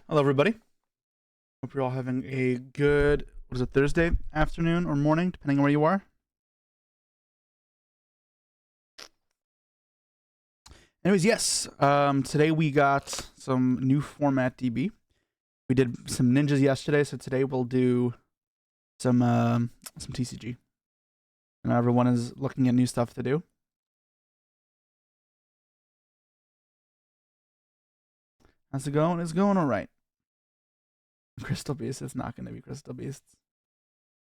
Hello, everybody. Hope you're all having a good, what is it, Thursday afternoon or morning, depending on where you are. Anyways, yes, today we got some new format DB. We did some ninjas yesterday, so today we'll do some TCG. And everyone is looking at new stuff to do. How's it going? It's going all right. Crystal Beast. It's not going to be Crystal Beasts.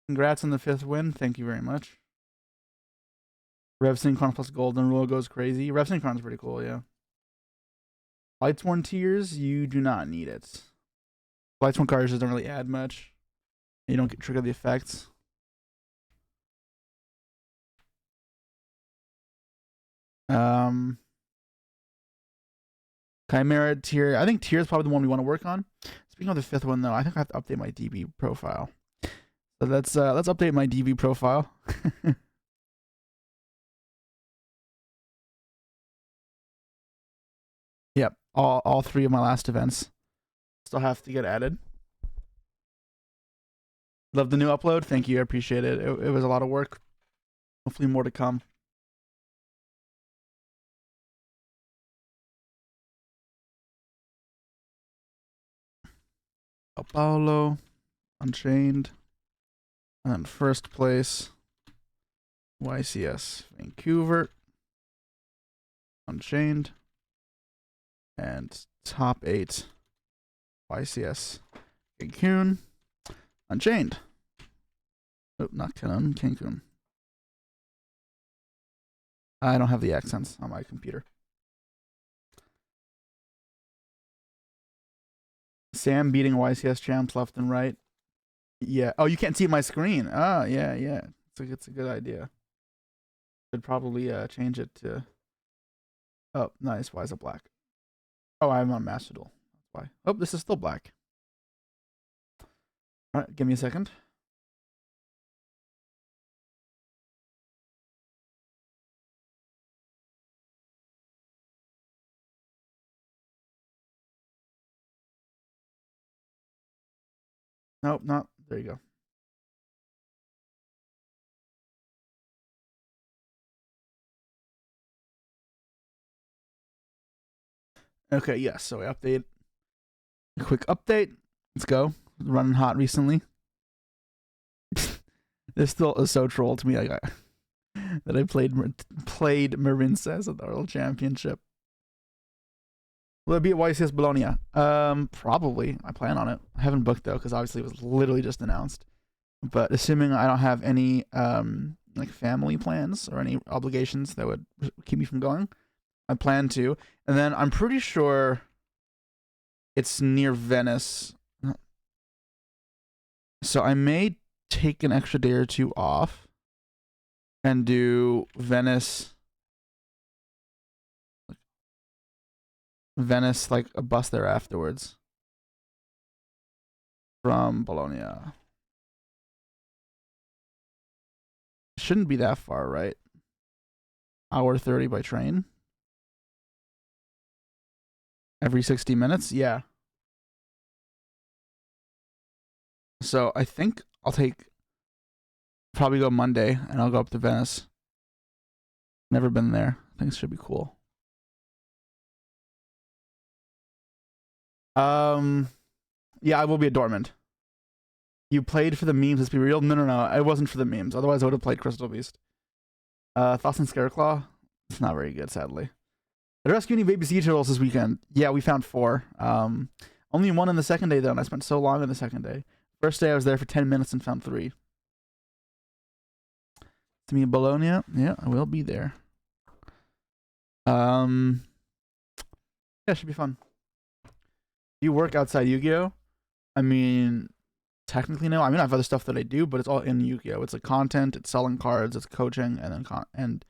Congrats on the 5th win. Thank you very much. Rev Synchron plus Golden Rule goes crazy. Rev Synchron's pretty cool, yeah. Lightsworn Tears, you do not need it. Lightsworn cards just don't really add much. You don't get trigger the effects. Chimera Tier. I think Tier is probably the one we want to work on. Speaking of the 5th one, though, I think I have to update my DB profile. So let's update my DB profile. Yep, all 3 of my last events still have to get added. Love the new upload. Thank you. I appreciate it. It was a lot of work. Hopefully more to come. Sao Paulo, Unchained, and then first place, YCS Vancouver, Unchained, and top 8, YCS Cancun, Unchained. Oh, not Cancun. I don't have the accents on my computer. Sam beating YCS champs left and right. Yeah. Oh, you can't see my screen. Oh, yeah, yeah. It's a good idea. Should probably change it to. Oh, nice. Why is it black? Oh, I'm on Master Duel. That's why. Oh, this is still black. All right, give me a second. Nope, not. There you go. Okay, yes. So I update. A quick update. Let's go. Running hot recently. This still is so troll to me. Like that I played Marincez at the World Championship. Will it be at YCS Bologna? Probably. I plan on it. I haven't booked though, because obviously it was literally just announced. But assuming I don't have any like family plans or any obligations that would keep me from going, I plan to. And then I'm pretty sure it's near Venice, so I may take an extra day or 2 off and do Venice like a bus there afterwards from Bologna. Shouldn't be that far, right? Hour 30 by train. Every 60 minutes? Yeah. So I think I'll probably go Monday and I'll go up to Venice. Never been there. I think it should be cool. Yeah, I will be at Dortmund. You played for the memes, let's be real. No. It wasn't for the memes. Otherwise I would have played Crystal Beast. Thoughts on Scareclaw? It's not very good, sadly. Did I rescue any baby sea turtles this weekend? Yeah, we found 4. Only 1 on the second day though, and I spent so long on the second day. First day I was there for 10 minutes and found 3. To me, Bologna. Yeah, I will be there. Yeah, it should be fun. Do you work outside Yu-Gi-Oh? I mean, technically no. I mean, I have other stuff that I do, but it's all in Yu-Gi-Oh. It's like content, it's selling cards, it's coaching, and then and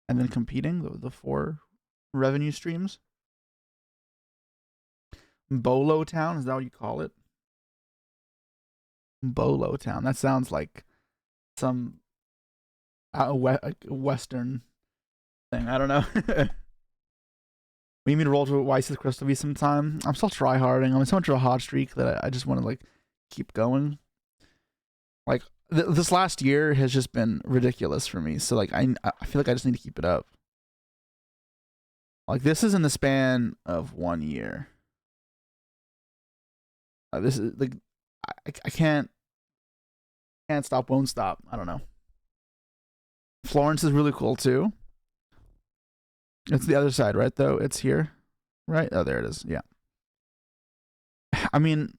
then competing. The 4 revenue streams. Bolo Town, is that what you call it? Bolo Town. That sounds like some Western thing. I don't know. We need me to roll to YC's Crystal V sometime. I'm still tryharding. I'm in so much of a hot streak that I just want to like keep going. Like this last year has just been ridiculous for me. So like I feel like I just need to keep it up. Like this is in the span of 1 year. This is like I can't stop, won't stop. I don't know. Florence is really cool too. It's the other side, right? Though it's here, right? Oh, there it is. Yeah. I mean,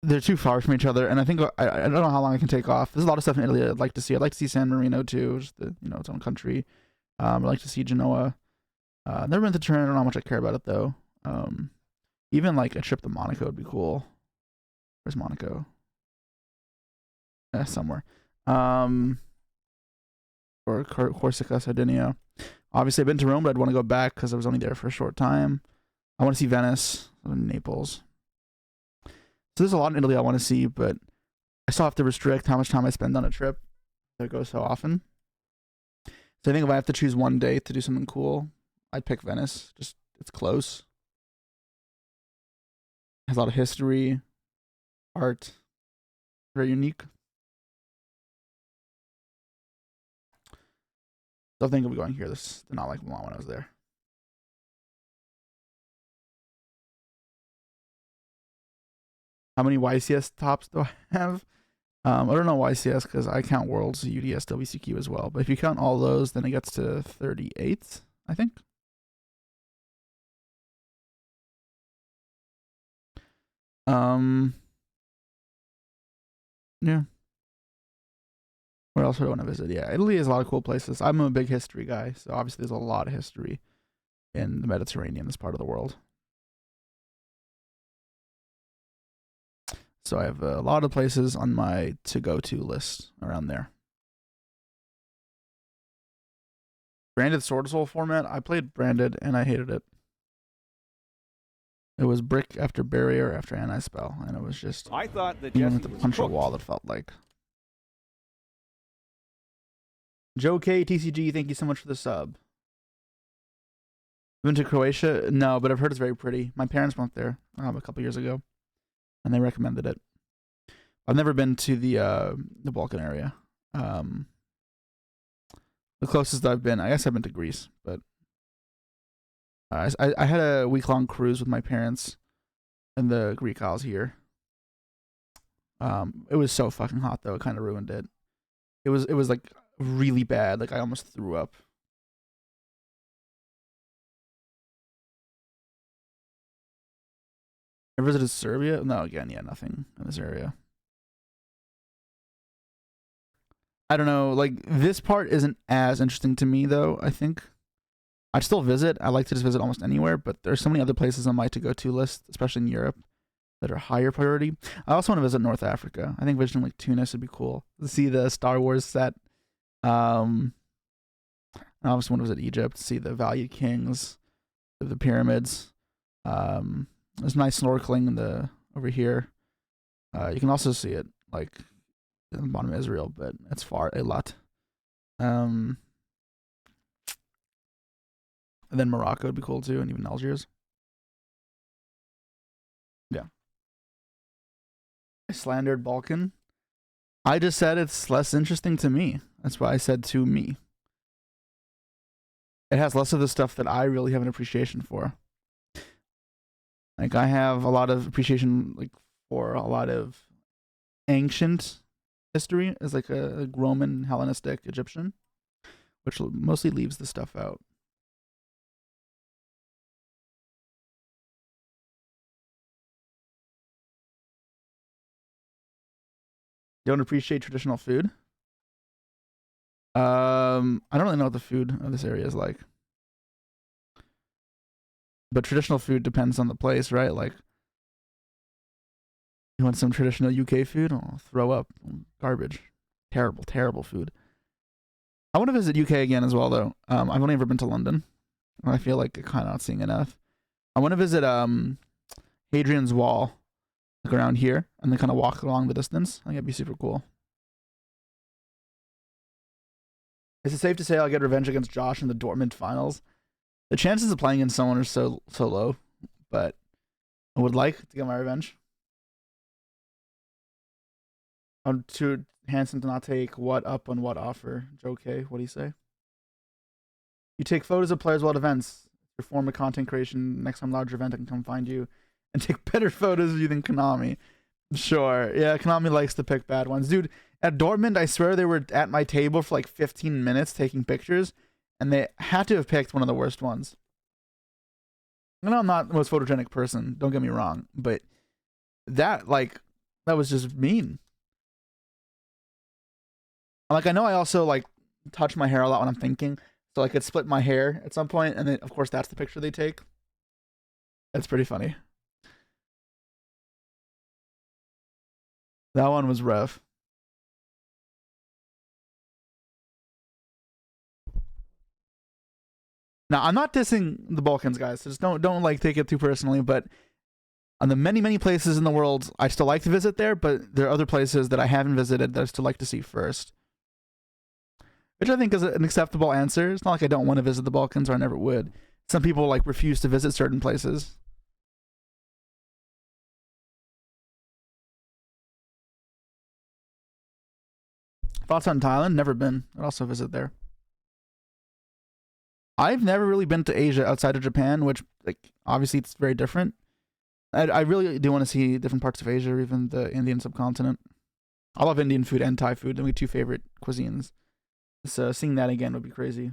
they're too far from each other, and I think I don't know how long I can take off. There's a lot of stuff in Italy I'd like to see. I'd like to see San Marino too, just the, its own country. I'd like to see Genoa. Never been to Turin. I don't know how much I care about it though. Even like a trip to Monaco would be cool. Where's Monaco? Somewhere. Or Corsica, Sardinia. Obviously, I've been to Rome, but I'd want to go back because I was only there for a short time. I want to see Venice, Naples. So there's a lot in Italy I want to see, but I still have to restrict how much time I spend on a trip. I go so often. So I think if I have to choose one day to do something cool, I'd pick Venice. Just it's close. It has a lot of history, art, very unique. So I think I'll be going here. This did not like Milan when I was there. How many YCS tops do I have? I don't know YCS because I count Worlds, UDS, WCQ as well. But if you count all those, then it gets to 38, I think. Yeah. Where else would I want to visit? Yeah, Italy has a lot of cool places. I'm a big history guy, so obviously there's a lot of history in the Mediterranean, this part of the world. So I have a lot of places on my to-go-to list around there. Branded Sword Soul format, I played Branded and I hated it. It was brick after barrier after anti-spell, and it was just I thought that even with the punch a wall, it felt like. Joe K, TCG, thank you so much for the sub. Been to Croatia? No, but I've heard it's very pretty. My parents went there a couple years ago, and they recommended it. I've never been to the Balkan area. The closest I've been, I guess I've been to Greece, but I had a week-long cruise with my parents in the Greek Isles here. It was so fucking hot though; it kind of ruined it. It was like really bad. Like I almost threw up. I visited Serbia. No, again, yeah, nothing in this area. I don't know. Like this part isn't as interesting to me though. I think I'd still visit. I like to just visit almost anywhere, but there's so many other places on my to-go-to list, especially in Europe, that are higher priority. I also want to visit North Africa. I think visiting like Tunis would be cool. To see the Star Wars set. I also want to visit Egypt, see the Valiant Kings, the pyramids. There's nice snorkeling in the over here. You can also see it like in the bottom of Israel, but it's far a lot. And then Morocco would be cool too, and even Algiers. Yeah. I slandered Balkan. I just said it's less interesting to me. That's why I said to me. It has less of the stuff that I really have an appreciation for. Like I have a lot of appreciation like for a lot of ancient history as like a Roman, Hellenistic, Egyptian, which mostly leaves the stuff out. Don't appreciate traditional food. I don't really know what the food of this area is like. But traditional food depends on the place, right? Like, you want some traditional UK food? Oh, throw up. Garbage. Terrible, terrible food. I want to visit UK again as well, though. I've only ever been to London. I feel like I'm kind of not seeing enough. I want to visit Hadrian's Wall, like around here, and then kind of walk along the distance. I think it'd be super cool. Is it safe to say I'll get revenge against Josh in the Dortmund finals? The chances of playing against someone are so low, but I would like to get my revenge. I'm too handsome to not take what up on what offer. Joe K, what do you say? You take photos of players while at events. Your form of content creation. Next time larger event, I can come find you and take better photos of you than Konami. Sure. Yeah, Konami likes to pick bad ones. Dude, at Dortmund, I swear they were at my table for like 15 minutes taking pictures, and they had to have picked one of the worst ones. I know I'm not the most photogenic person, don't get me wrong, but that was just mean. Like, I know I also like touch my hair a lot when I'm thinking, so I could split my hair at some point, and then of course that's the picture they take. That's pretty funny. That one was rough. Now, I'm not dissing the Balkans, guys. So just don't like take it too personally. But on the many places in the world, I still like to visit there. But there are other places that I haven't visited that I still like to see first, which I think is an acceptable answer. It's not like I don't want to visit the Balkans or I never would. Some people like refuse to visit certain places. Thoughts on Thailand? Never been. I'd also visit there. I've never really been to Asia outside of Japan, which like obviously it's very different. I really do want to see different parts of Asia, or even the Indian subcontinent. I love Indian food and Thai food. They're my two favorite cuisines. So seeing that again would be crazy.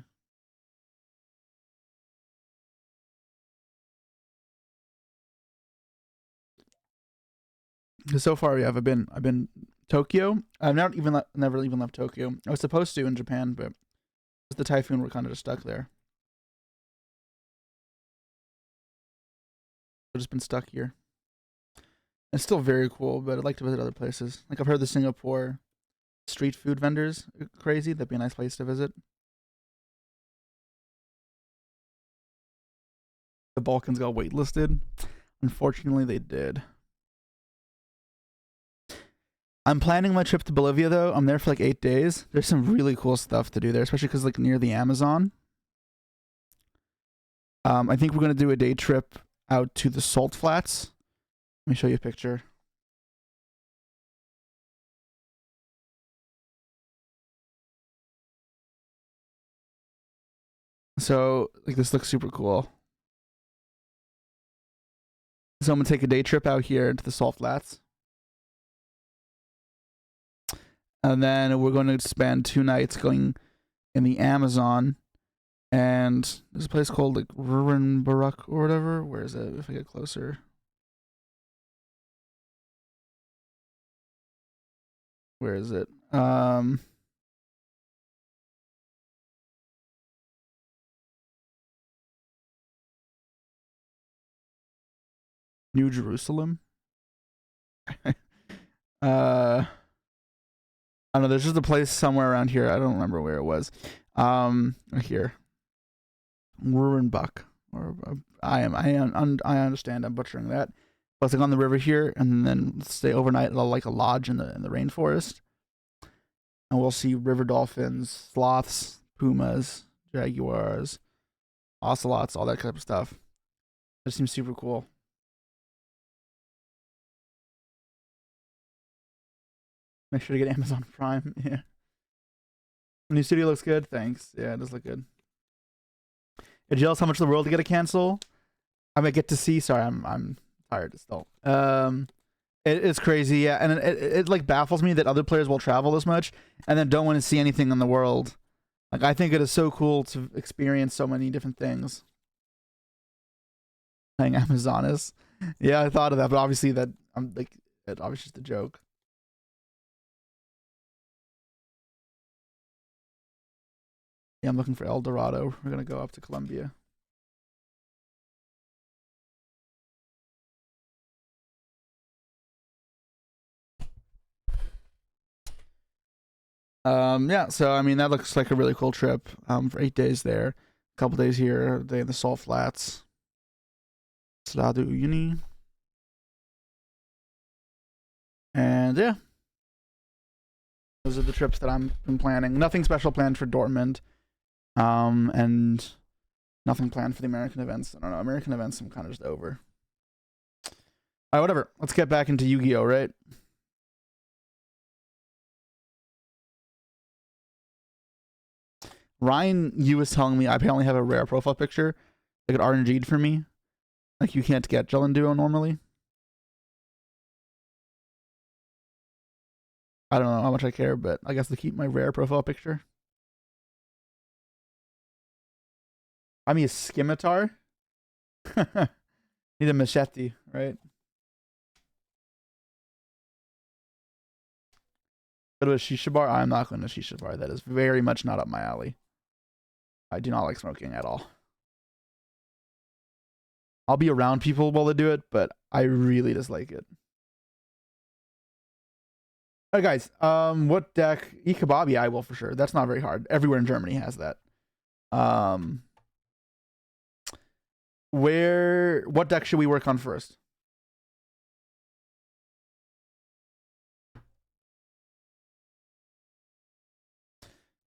So far, yeah, I've been Tokyo. I've never even left Tokyo. I was supposed to in Japan, but with the typhoon, we're kind of just stuck there. I've just been stuck here. It's still very cool, but I'd like to visit other places. Like I've heard the Singapore street food vendors are crazy. That'd be a nice place to visit. The Balkans got waitlisted. Unfortunately, they did. I'm planning my trip to Bolivia though. I'm there for like 8 days. There's some really cool stuff to do there, especially because like near the Amazon. I think we're gonna do a day trip out to the salt flats. Let me show you a picture. So like this looks super cool. So I'm gonna take a day trip out here to the salt flats. And then we're going to spend 2 nights going in the Amazon. And there's a place called like Rurenburg or whatever. Where is it? If I get closer. Where is it? New Jerusalem. I don't know. There's just a place somewhere around here. I don't remember where it was. Here, Rurenbach, or I understand. I'm butchering that. But it's like on the river here, and then stay overnight at like a lodge in the rainforest, and we'll see river dolphins, sloths, pumas, jaguars, ocelots, all that kind of stuff. It seems super cool. Make sure to get Amazon Prime. Yeah. The new studio looks good. Thanks. Yeah, it does look good. You're jealous how much of the world you get to cancel? I might get to see. Sorry, I'm tired still. It's crazy. Yeah, and it like baffles me that other players will travel this much and then don't want to see anything in the world. Like I think it is so cool to experience so many different things. Playing Amazonas. Yeah, I thought of that, but obviously that I'm like it obviously just a joke. Yeah, I'm looking for El Dorado. We're gonna go up to Colombia. Yeah, so I mean that looks like a really cool trip. For 8 days there, a couple days here, a day in the Salt Flats. Stade Uni. And yeah. Those are the trips that I'm been planning. Nothing special planned for Dortmund. And Nothing planned for the American events. I don't know. American events I'm kind of just over. All right, whatever. Let's get back into Yu-Gi-Oh, right? Ryan, you was telling me I apparently have a rare profile picture. Like an RNG'd for me. Like you can't get Jellin Duo normally. I don't know how much I care, but I guess to keep my rare profile picture. I mean, a scimitar. Need a machete, right? Go to a shisha bar. I'm not going to shisha bar. That is very much not up my alley. I do not like smoking at all. I'll be around people while they do it, but I really dislike it. All right, guys. What deck? Ikababi, I will for sure. That's not very hard. Everywhere in Germany has that. What deck should we work on first?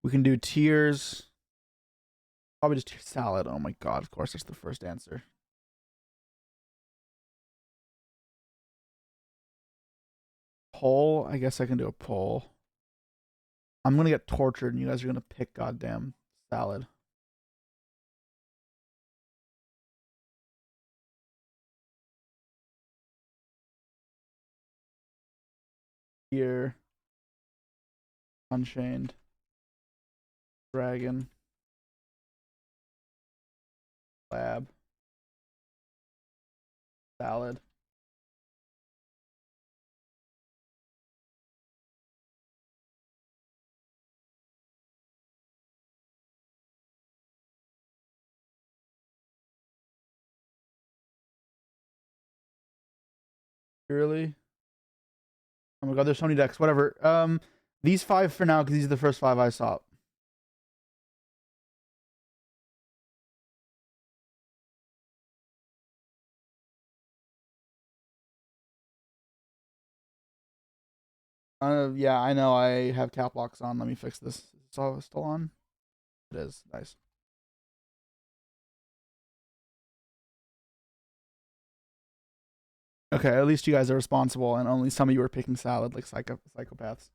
We can do tiers. Probably just tier salad. Oh my god, of course that's the first answer. Poll. I guess I can do a poll. I'm gonna get tortured and you guys are gonna pick goddamn salad. Here. Unchained. Dragon. Lab. Salad. Really? Oh my god, there's so many decks. Whatever. These 5 for now because these are the first 5 I saw. Yeah, I know I have cap locks on. Let me fix this. It's still on? It is. Nice. Okay, at least you guys are responsible and only some of you are picking salad like psychopaths.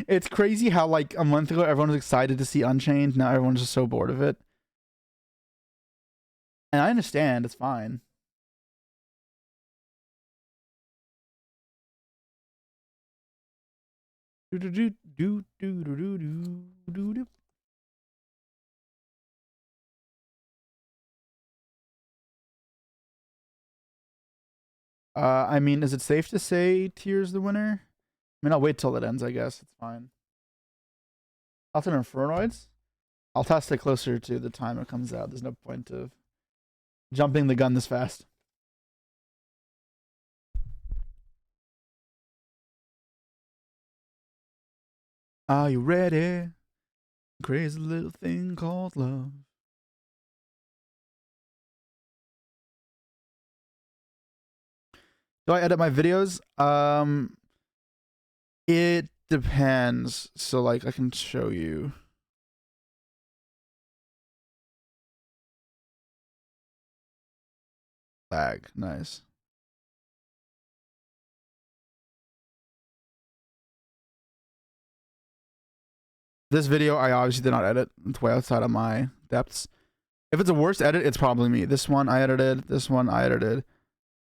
It's crazy how like a month ago everyone was excited to see Unchained. Now everyone's just so bored of it. And I understand, it's fine. I mean, is it safe to say Tears the winner? I mean, I'll wait till it ends, I guess. It's fine. I'll turn Infernoids. I'll test it closer to the time it comes out. There's no point of jumping the gun this fast. Are you ready? Crazy little thing called love. Do I edit my videos? It depends. So like I can show you. Lag, nice. This video I obviously did not edit. It's way outside of my depths. If it's a worst edit, it's probably me. This one I edited. This one I edited.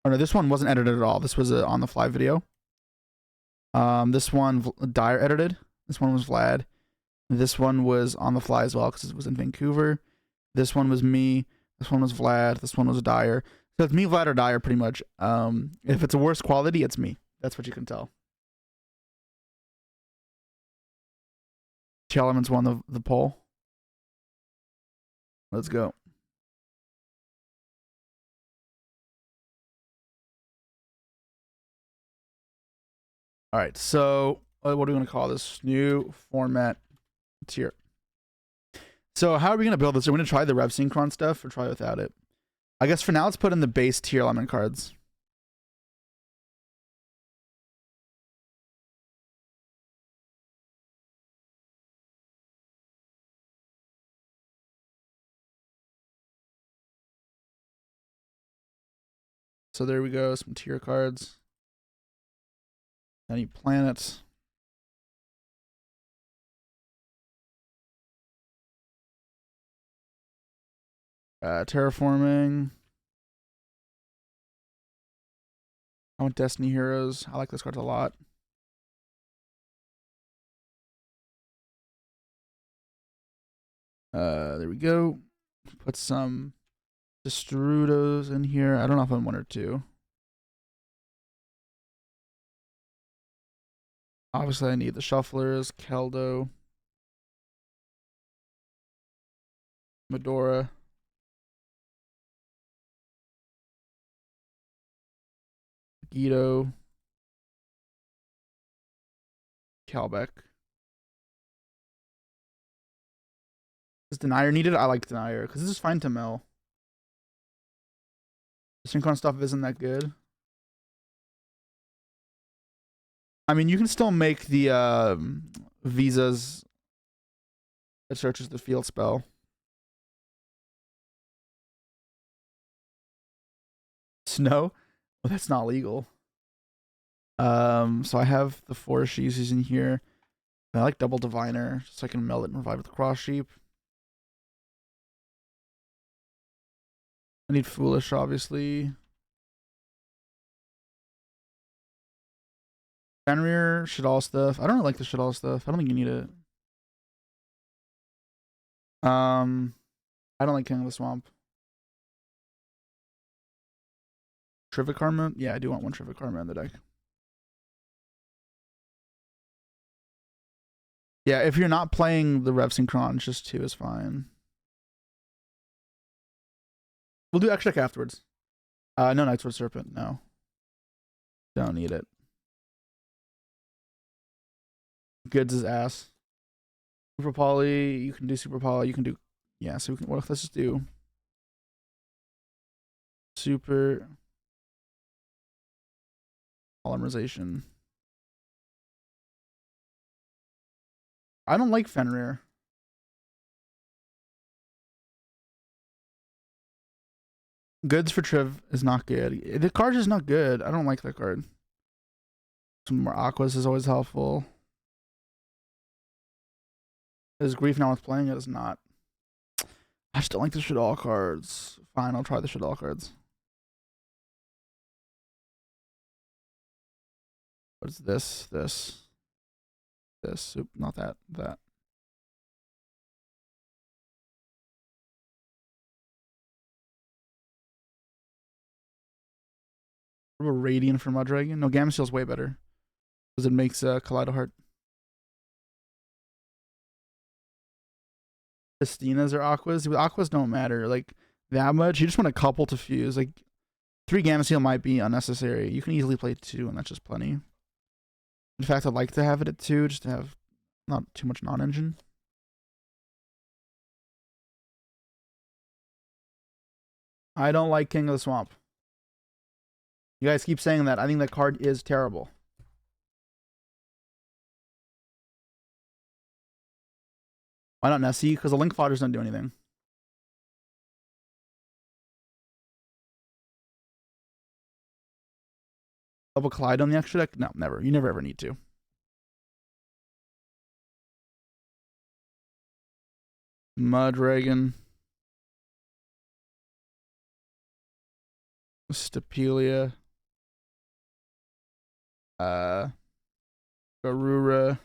Oh no, this one wasn't edited at all. This was a on the fly video. This one Dyer edited. This one was Vlad. This one was on the fly as well because it was in Vancouver. This one was me. This one was Vlad. This one was Dyer. So it's me, Vlad, or Dyer pretty much. If it's a worse quality, it's me. That's what you can tell. Two Elements won the poll. Let's go. All right, so what are we going to call this? New format tier. So how are we going to build this? Are we going to try the Rev Synchron stuff or try without it? I guess for now, let's put in the base tier element cards. So there we go. Some tier cards. Any planets. Terraforming. I want Destiny Heroes. I like this card a lot. There we go. Put some Destrudos in here. I don't know if I'm 1 or 2. Obviously, I need the Shufflers, Keldo, Medora, Guido, Calbeck. Is Denier needed? I like Denier because this is fine to mill. The Synchron stuff isn't that good. I mean, you can still make the visas that searches the field spell. Snow? Well, that's not legal. So I have the 4 Shizis in here. I like Double Diviner, so I can meld it and revive with the Cross Sheep. I need Foolish, obviously. Fenrir, Shaddoll stuff. I don't really like the Shaddoll stuff. I don't think you need it. I don't like King of the Swamp. Trivikarma? Yeah, I do want 1 Trivikarma in the deck. Yeah, if you're not playing the Rev Synchron, just 2 is fine. We'll do extra deck afterwards. No Nightsword Serpent, no. Don't need it. Goods is ass. Super Poly, you can do Super Poly, you can do... Yeah, so we can... Well, let's just do... Super... Polymerization. I don't like Fenrir. Goods for Triv is not good. The card is not good. I don't like that card. Some more Aquas is always helpful. Is Grief now with playing it is not. I just don't like the Shaddoll cards. Fine, I'll try the Shaddoll cards. What is this? This. Oop, not that. That. What about Radiant for Mudragon? No, Gamma Steel's way better. Because it makes Kaleido Heart. Fistinas or Aquas? With Aquas don't matter. Like, that much. You just want a couple to fuse. Like, 3 Gamma Steel might be unnecessary. You can easily play 2, and that's just plenty. In fact, I'd like to have it at 2, just to have not too much non-engine. I don't like King of the Swamp. You guys keep saying that. I think that card is terrible. Why not Nessie? Because the Link Fodders don't do anything. Double Kaleido on the extra deck? No, never. You never ever need to. Mudragon. Stapelia. Garura.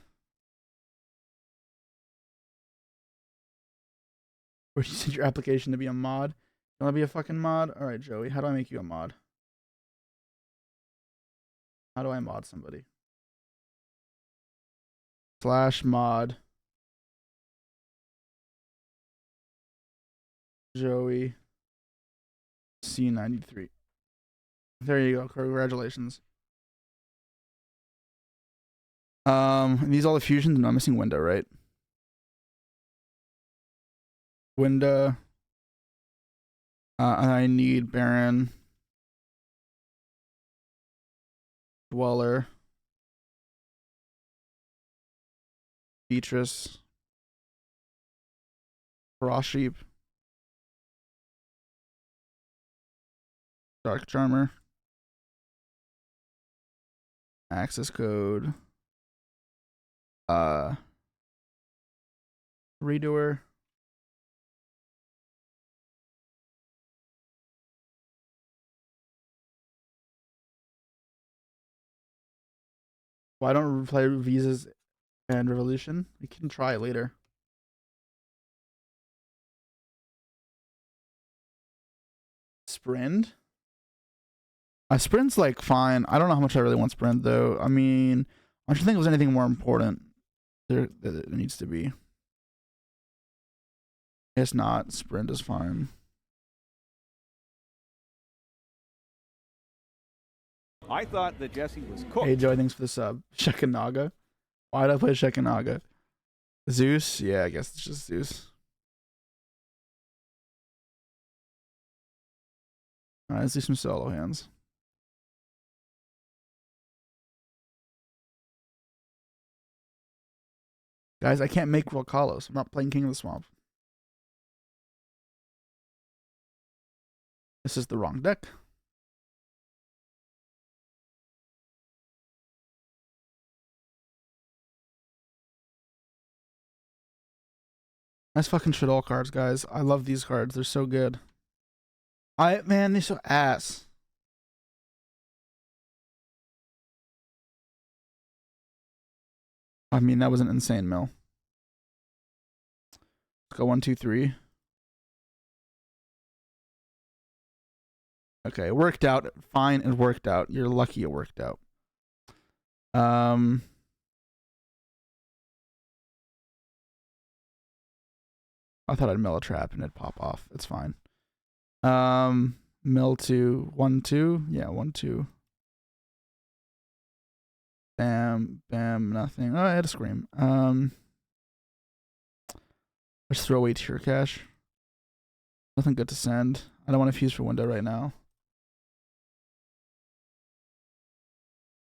Where'd you send your application to be a mod? You wanna be a fucking mod? Alright, Joey, how do I make you a mod? How do I mod somebody? / mod. Joey. C93. There you go. Congratulations. These all the fusions? No, I'm missing Window, right? Window. And I need Baron. Dweller. Beatrice. Frost Sheep. Dark Charmer. Access code. Redoer. Why don't we play Visas and Revolution? We can try later. Sprint? Sprint's like fine. I don't know how much I really want Sprint though. I mean, I should think if there's anything more important there needs to be. It's not. Sprint is fine. I thought that Jesse was cooked. Hey Joey, thanks for the sub. Shekinaga. Why did I play Shekinaga? Zeus? Yeah, I guess it's just Zeus. Alright, let's do some solo hands. Guys, I can't make Volcalos. I'm not playing King of the Swamp. This is the wrong deck. Nice fucking shit all cards, guys. I love these cards. They're so good. Man, they're so ass. I mean, that was an insane mill. Let's go 1, 2, 3. Okay, it worked out. Fine, it worked out. You're lucky it worked out. I thought I'd mill a trap and it'd pop off. It's fine. Mill 2, 1, 2. Yeah, 1, 2. Bam, bam, nothing. Oh, I had a scream. Let's throw away Tier Cash. Nothing good to send. I don't want to fuse for window right now.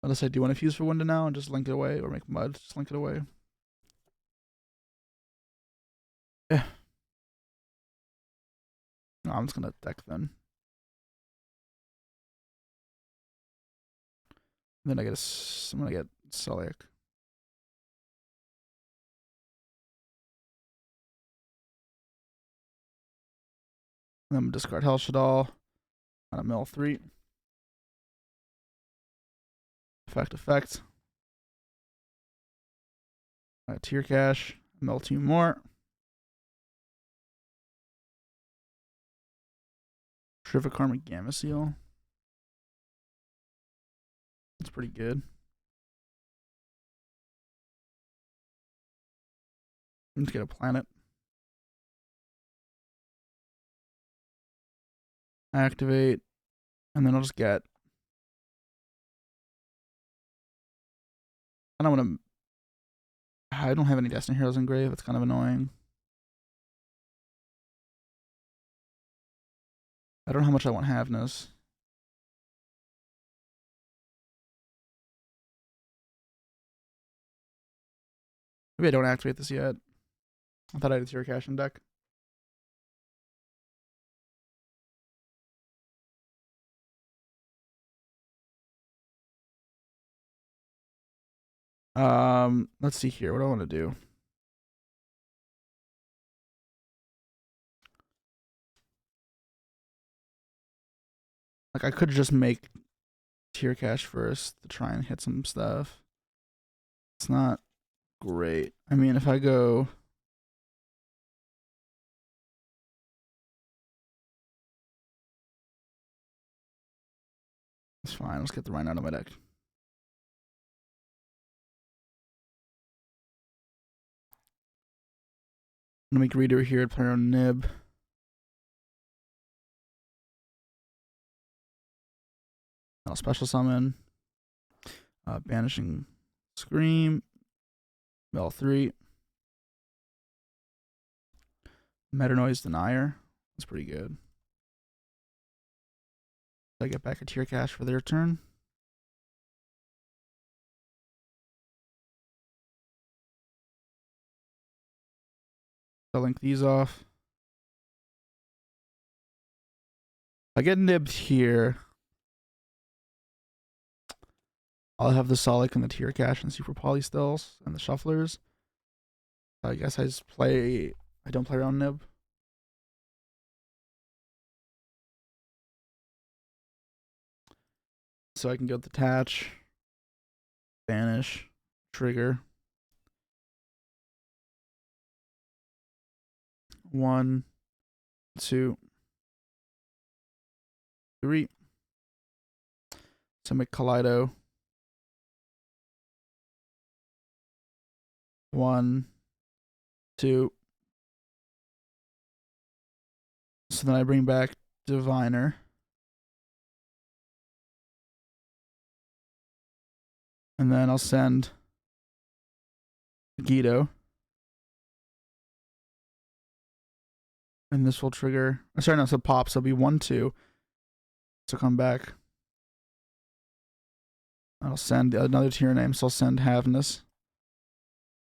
Unless I do want to fuse for window now and just link it away or make mud. Just link it away. Yeah. No, I'm just gonna deck then. Then I'm gonna get Celiac. And then I'm gonna discard Hellshadal on a mill 3. Effect. Tier Cash, mill 2 more. Terrific Karmic Gamma Seal. That's pretty good. Let's get a planet. Activate. And then I'll just get. I don't want to. I don't have any Destiny Heroes in grave. It's kind of annoying. I don't know how much I want Havness. Maybe I don't activate this yet. I thought I had a Tier Cash in deck. Let's see here. What do I want to do? Like, I could just make Tier Cash first to try and hit some stuff. It's not great. I mean, if I go. It's fine. Let's get the Rhino out of my deck. I'm gonna make Reader here to play around Nib. I'll special summon. Banishing Scream. Mill 3. Meta Noise Denier. That's pretty good. I get back a Tier Cash for their turn. I'll link these off. I get nibbed here. I'll have the Solic and the Tier Cash and Super Polystills and the Shufflers. I guess I just play. I don't play around Nib. So I can go Detach, Banish, Trigger. 1, 2, 3. So make Kaleido. 1, 2. So then I bring back Diviner. And then I'll send Guido. And this will trigger. Sorry, no, so pop. So it'll be 1, 2. So come back. I'll send another tier name. So I'll send Havness.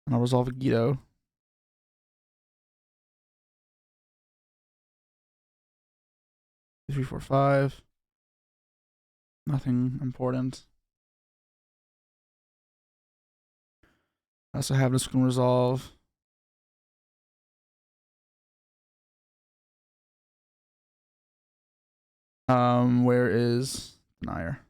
And I'll resolve Guido. Three, four, five. Nothing important. So Havness can resolve. Where is Denier?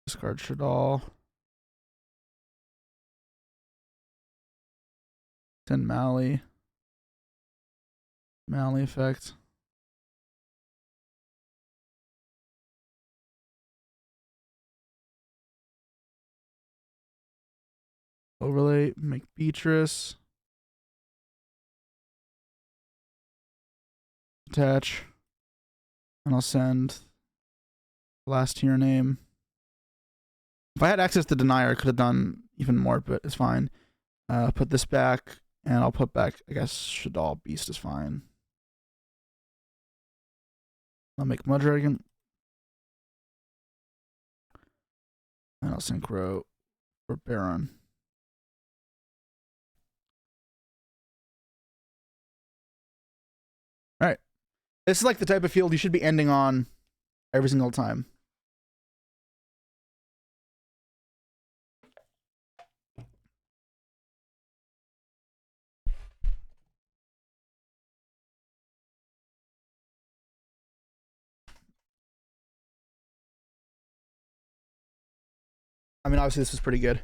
Discard Shadal. Send Mally. Mally effect. Overlay, make Beatrice. Attach. And I'll send last tier name. If I had access to Denier, I could have done even more, but it's fine. Put this back, and I'll put back, I guess, Shadal Beast is fine. I'll make Mudragon. And I'll synchro for Baron. Alright. This is like the type of field you should be ending on every single time. I mean, obviously this was pretty good.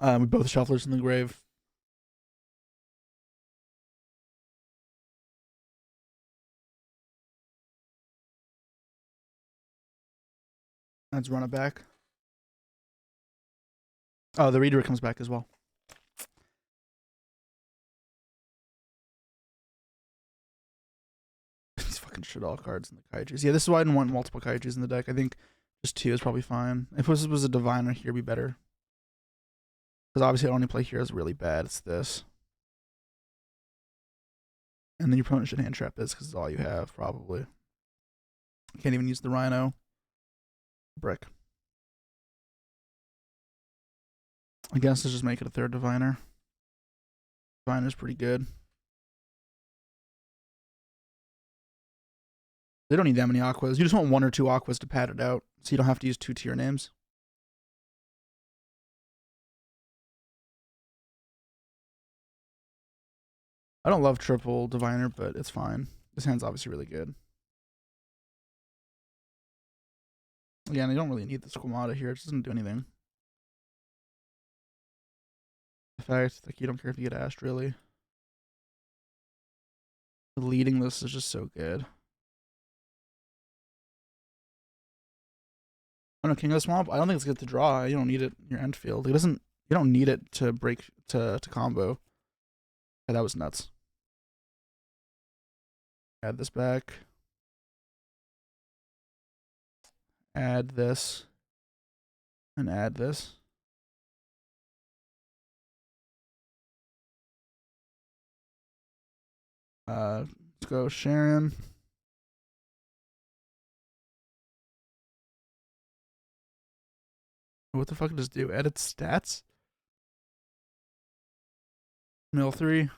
We both Shufflers in the grave. Let's run it back. Oh, the Reader comes back as well. These fucking Shadal cards in the Kaijus. Yeah, this is why I didn't want multiple Kaijus in the deck. I think just 2 is probably fine. If this was a Diviner here, it'd be better. Because obviously I only play here is really bad. It's this. And then your opponent should hand trap this because it's all you have, probably. Can't even use the Rhino. Brick. I guess let's just make it a 3rd Diviner. Diviner's pretty good. They don't need that many Aquas. You just want 1 or 2 Aquas to pad it out, so you don't have to use 2 tier names. I don't love triple Diviner, but it's fine. This hand's obviously really good. Again, you don't really need the Squamata here. It doesn't do anything. The fact, like, you don't care if you get Ashed, really. Leading this is just so good. I don't know, King of the Swamp, I don't think it's good to draw. You don't need it in your end field. It doesn't, you don't need it to break, to combo. Yeah, that was nuts. Add this back. Add this. And add this. Let's go Sharon. What the fuck does this do? Edit stats? Mill 3.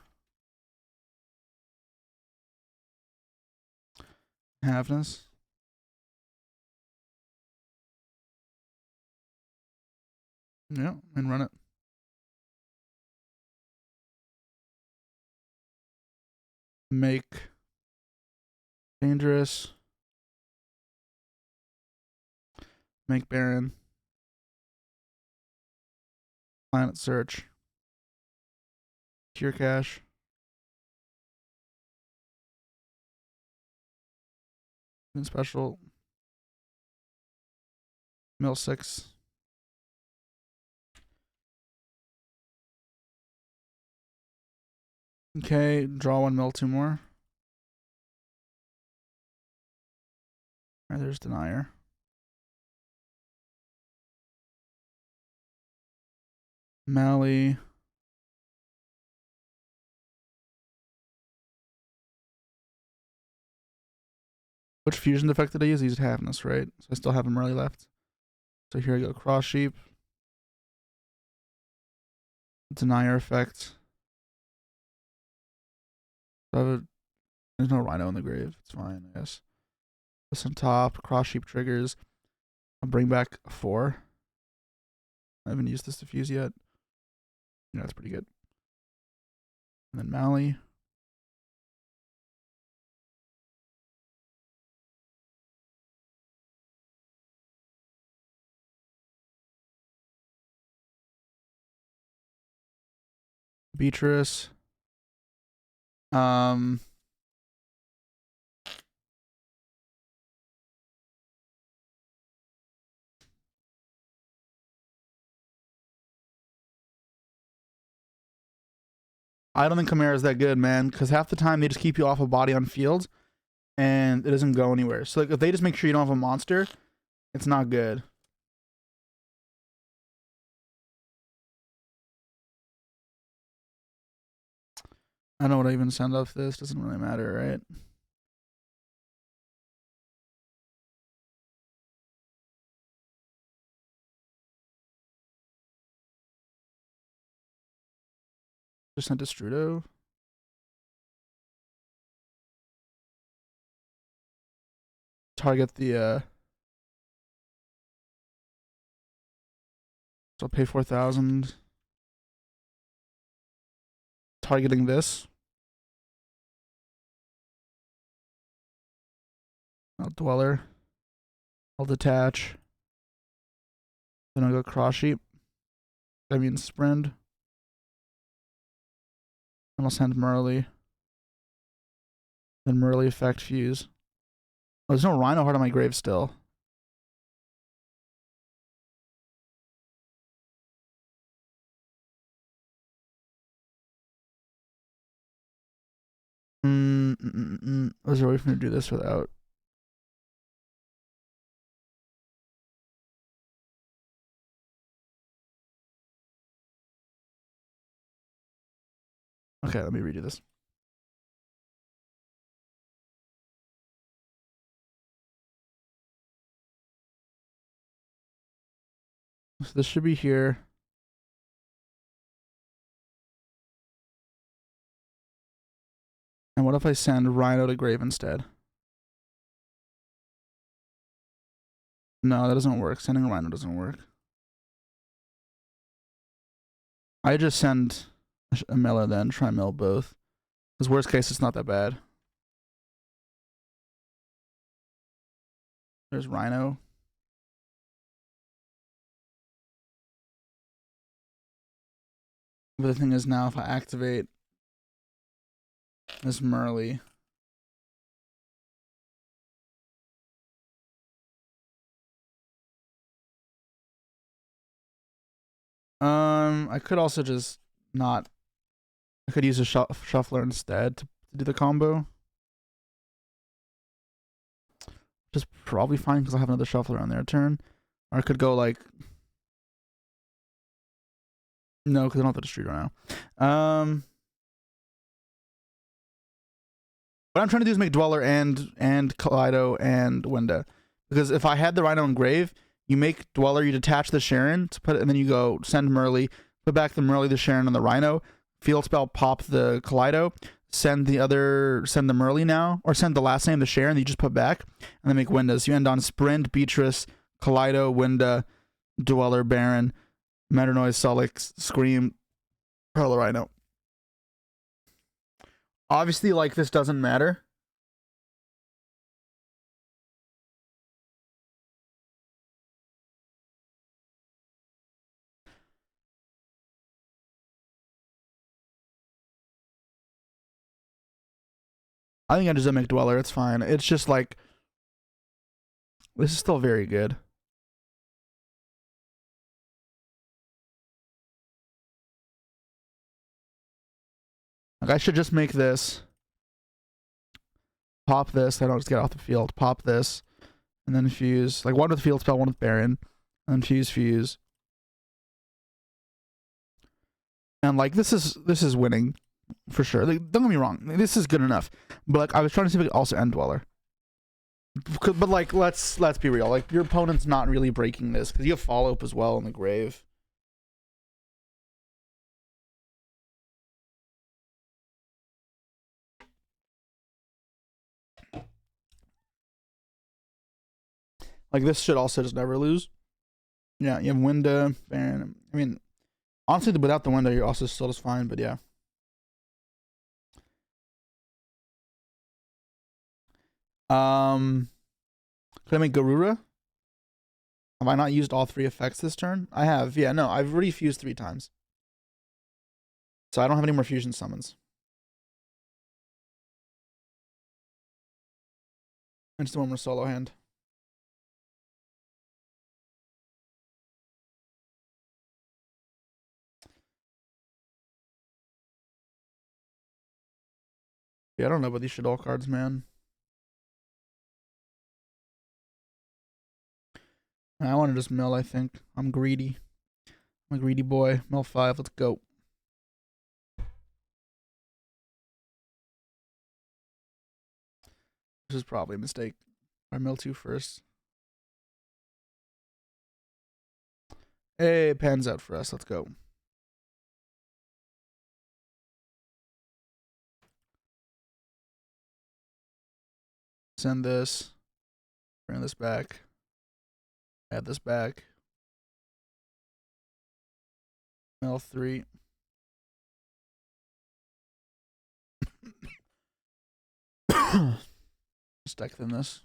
Havness. Yeah, and run it. Make dangerous. Make Baron. Planet search. Pure cache. And special. Mill 6. Okay, draw 1, mill 2 more. Alright, there's Denier. Mally. Which fusion effect did I use? I used Havness, right? So I still have him early left. So here I go. Cross Sheep. Denier effect. There's no Rhino in the grave. It's fine, I guess. This on top. Cross Sheep triggers. I'll bring back 4. I haven't used this diffuse yet. Yeah, that's pretty good. And then Mally. Beatrice. I don't think Chimera is that good, man, because half the time they just keep you off a body on field, and it doesn't go anywhere. So like, if they just make sure you don't have a monster, it's not good. I don't know what I even send off this. Doesn't really matter, right? Just sent to Strudo. Target the so I'll pay 4,000. Targeting this. I'll Dweller. I'll detach. Then I'll go Cross Sheep. I mean Sprend. And I'll send Merly. Then Merly effect fuse. Oh, there's no Rhino Heart on my grave still. Was there a way for me to do this without? Okay, let me redo this. So this should be here. And what if I send Rhino to grave instead? No, that doesn't work. Sending Rhino doesn't work. I just send a Mela then, try mill both. Because worst case, it's not that bad. There's Rhino. But the thing is now, if I activate this Merly, I could also just not. I could use a shuffler instead to do the combo. Just probably fine because I have another shuffler on their turn. Or I could go like. No, because I don't have the street right now. What I'm trying to do is make Dweller and Kaleido and Winda. Because if I had the Rhino in grave, you make Dweller, you detach the Sharon to put it, and then you go send Merly, put back the Merly, the Sharon, and the Rhino. Field spell, pop the Kaleido. send the Merly now, or send the last name, the Sharon, that you just put back, and then make Windas. You end on Sprint, Beatrice, Kaleido, Winda, Dweller, Baron, Metanoise, Sulix, Scream, Pearl Rhino. Obviously, like, this doesn't matter. I think I just make Dweller. It's fine. It's just like, this is still very good. Like, I should just make this. Pop this. I don't just get off the field. Pop this. And then fuse. Like, one with field spell, one with Baron. And then fuse. And like, this is winning. For sure. Like, don't get me wrong. This is good enough. But like, I was trying to see if it could also end Dweller. But like, let's be real. Like, your opponent's not really breaking this because you have follow up as well in the grave. Like, this should also just never lose. Yeah, you have Winda, Baron. I mean, honestly, without the Winda, you're also still just fine. But yeah. Could I make Garura? Have I not used all 3 effects this turn? I have. Yeah, no, I've already fused 3 times. So I don't have any more fusion summons. And just one more solo hand. Yeah, I don't know about these Shadow cards, man. I want to just mill, I think. I'm greedy. I'm a greedy boy. Mill 5, let's go. This is probably a mistake. I mill 2 first. Hey, pans out for us. Let's go. Send this. Bring this back. Add this back. Mill 3. Stack thin this.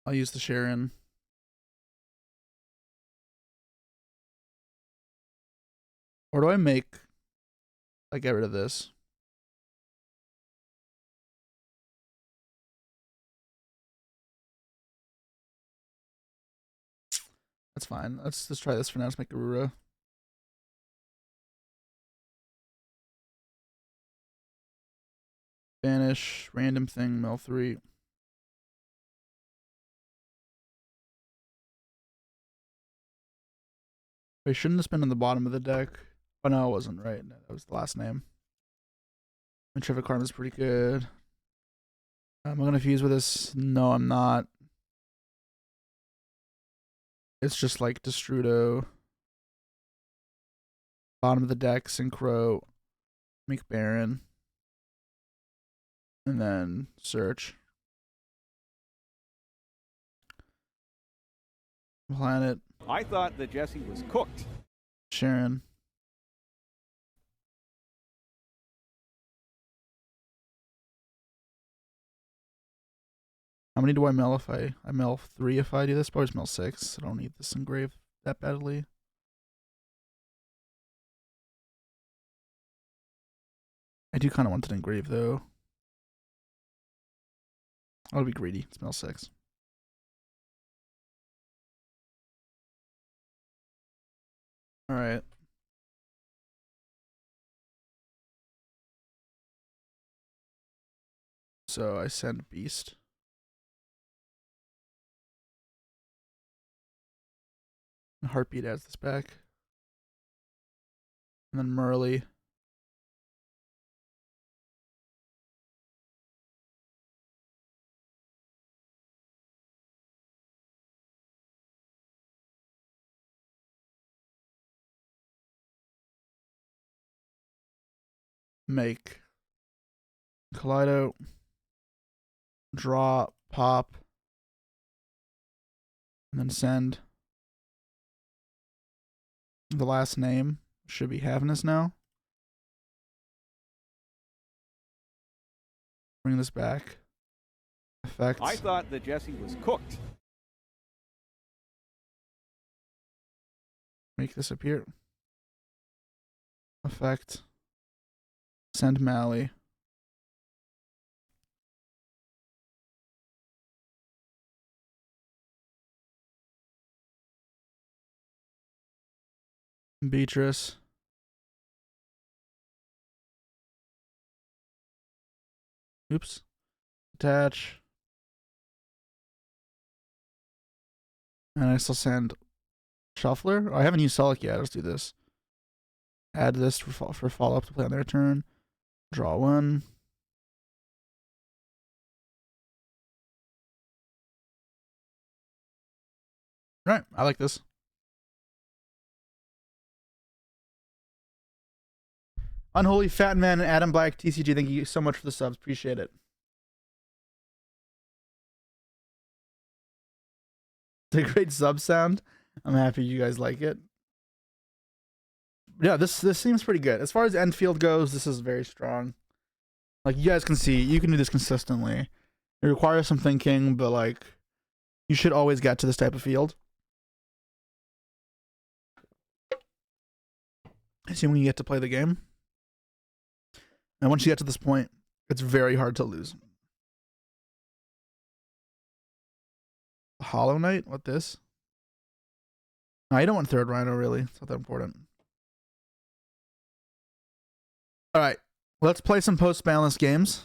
I'll use the Sharon. Or do I make... I get rid of this. That's fine. Let's try this for now. Let's make Garura. Banish. Random thing. Mill 3. Wait, shouldn't have been on the bottom of the deck. Oh, no, it wasn't, right? No, that was the last name. Matrific Karma is pretty good. Am I going to fuse with this? No, I'm not. It's just like Destrudo. Bottom of the deck, Synchro. Make Baron. And then search. Planet. I thought that Jesse was cooked. Sharon. How many do I mill if I mill 3 if I do this? Probably just mill 6. I don't need this engraved that badly. I do kind of want it engraved though. I'll be greedy. It's mill 6. Alright. So I send Beast. Heartbeat adds this back. And then Merly. make Kaleido, draw, pop, and then send. The last name should be Havnus now. Bring this back. Effects. I thought that Jesse was cooked. Make this appear. Effect. Send Mally. Beatrice. Oops. Attach. And I still send Shuffler. Oh, I haven't used Sulic yet. Let's do this. Add this for follow-up to play on their turn. Draw one. All right, I like this. Unholy Fat Man and Adam Black TCG, thank you so much for the subs. Appreciate it. It's a great sub sound. I'm happy you guys like it. Yeah, this seems pretty good. As far as Enfield goes, this is very strong. Like, you guys can see, you can do this consistently. It requires some thinking, but like, you should always get to this type of field. Assuming you get to play the game. And once you get to this point, it's very hard to lose. Hollow Knight? What this? No, you don't want third Rhino, really. It's not that important. Alright. Let's play some post-balance games.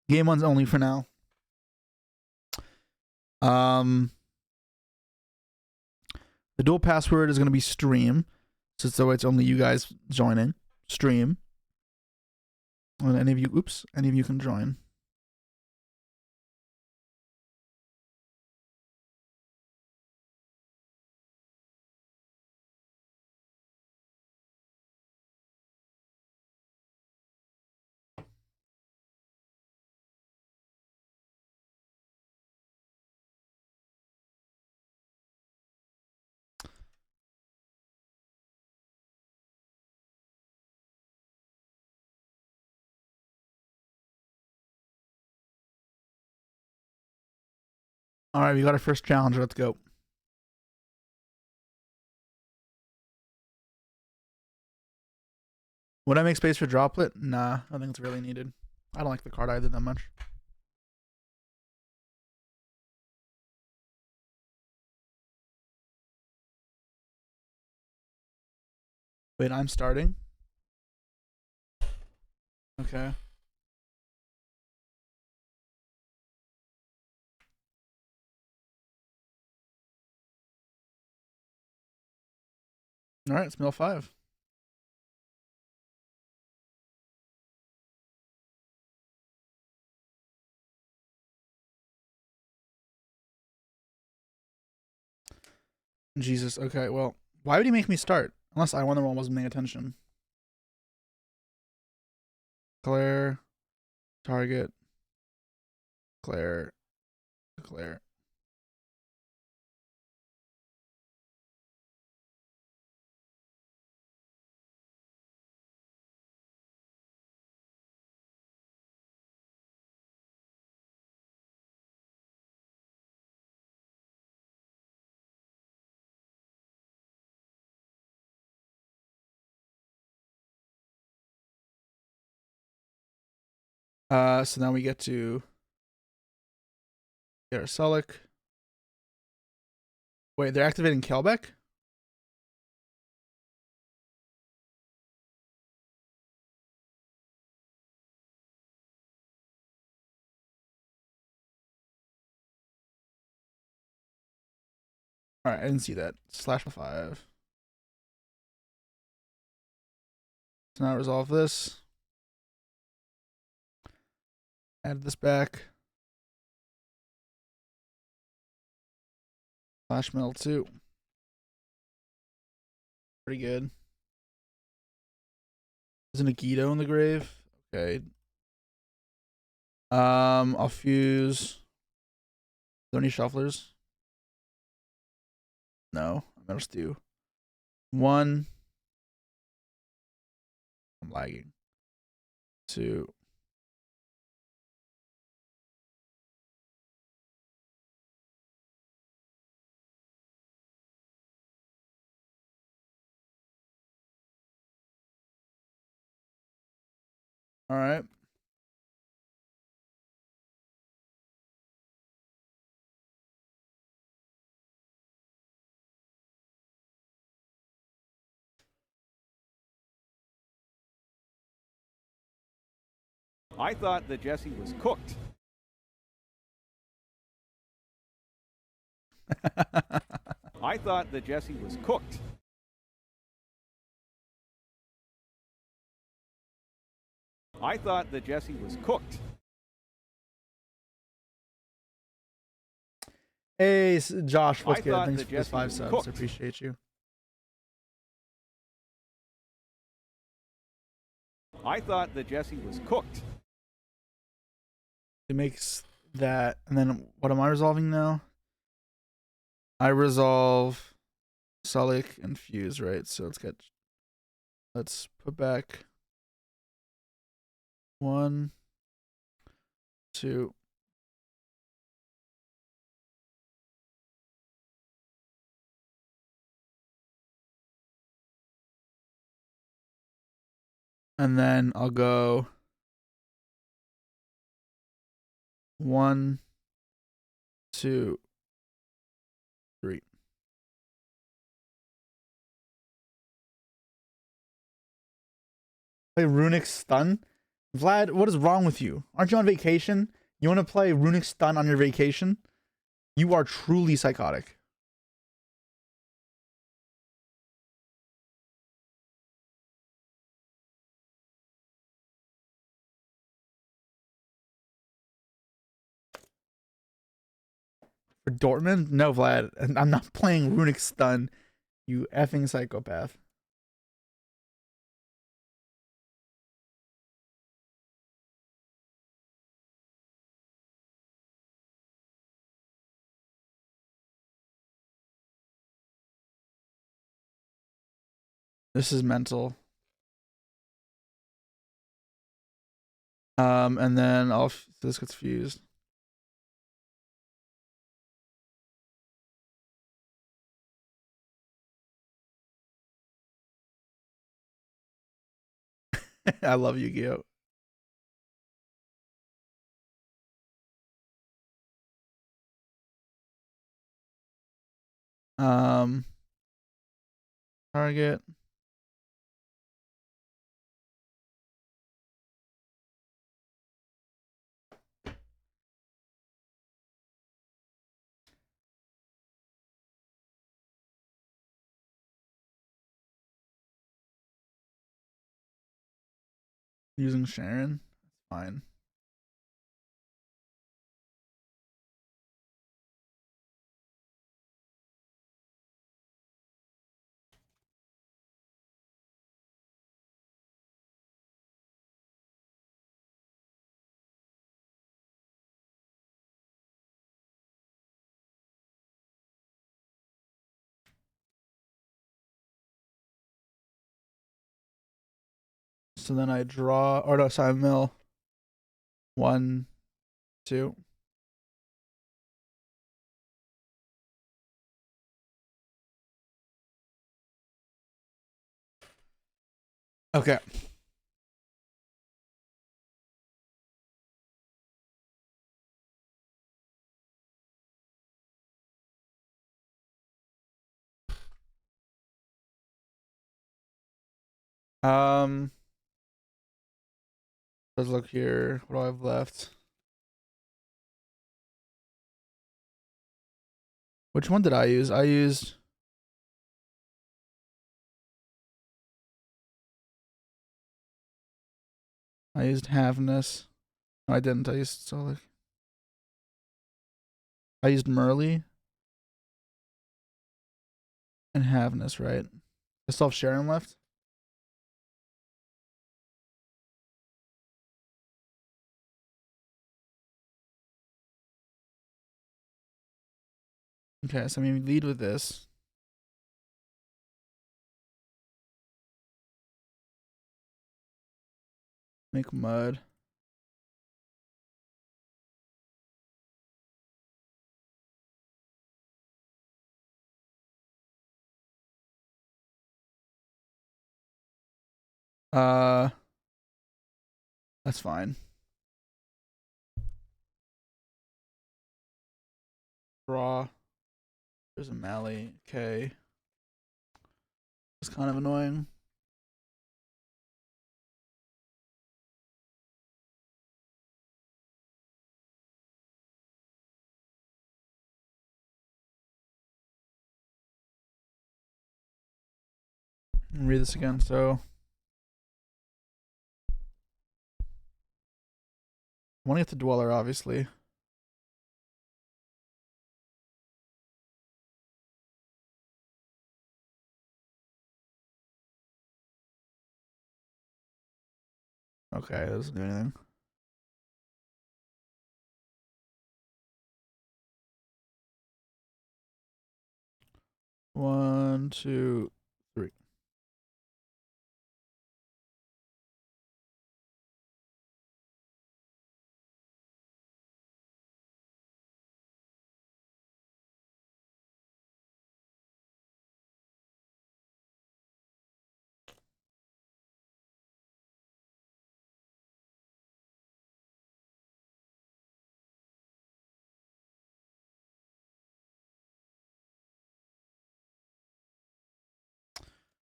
Game 1's only for now. The dual password is going to be stream. So it's only you guys joining. Stream. And any of you can join. All right, we got our first challenger. Let's go. Would I make space for Droplet? Nah, I think it's really needed. I don't like the card either that much. Wait, I'm starting? Okay. All right, it's mill 5. Jesus. Okay, well, why would he make me start? Unless I wonder one wasn't paying attention. Claire. Target. Claire. Claire. So now we get to get our Sulic. Wait, they're activating Kelbeck? Alright, I didn't see that. Slash for 5. So now resolve this. Add this back. Slash mill 2. Pretty good. Isn't a Guido in the grave? Okay. I'll fuse. Are there any shufflers? No. I'm gonna just do 1. I'm lagging. 2. All right. I thought that Jesse was cooked. I thought that Jesse was cooked. I thought that Jesse was cooked. Hey, Josh, what's I good? thought Thanks that for the Jesse 5 was subs. cooked. Appreciate you. I thought that Jesse was cooked. It makes that, and then what am I resolving now? I resolve Sulik and Fuse, right? So let's put back 1, 2. And then I'll go 1, 2, 3. Play Runic Stun? Vlad, what is wrong with you? Aren't you on vacation? You want to play Runic Stun on your vacation? You are truly psychotic. For Dortmund? No, Vlad. I'm not playing Runic Stun. You effing psychopath. This is mental. And then this gets fused. I love Yu-Gi-Oh. Um, Target. Using Sharon. Fine. So then I draw, or no, sorry, mill. 1, 2. Okay. Um, let's look here. What do I have left? Which one did I use? I used Havness. No, I didn't. I used Solik. I used Merly and Havness, right? I still have Sharon left. Okay, so maybe lead with this. Make mud. Uh, that's fine. Draw. There's a Mally. Okay. It's kind of annoying. Read this again. So, I want to get the Dweller, obviously. Okay, that doesn't do anything. One, two, three.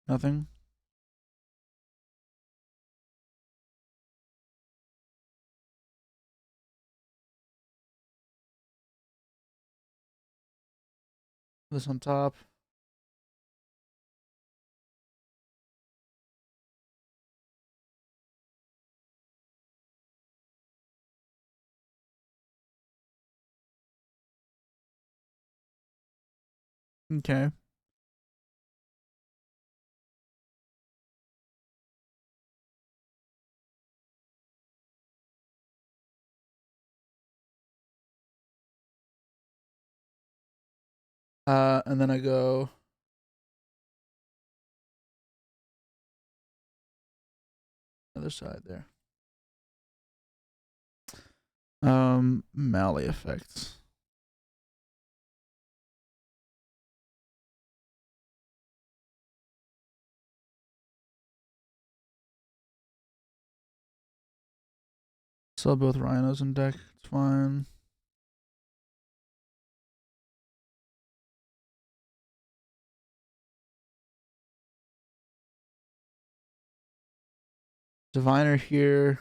Nothing. This on top. Okay. And then I go other side there. Mally effects. Sell both rhinos in deck. It's fine. Diviner here.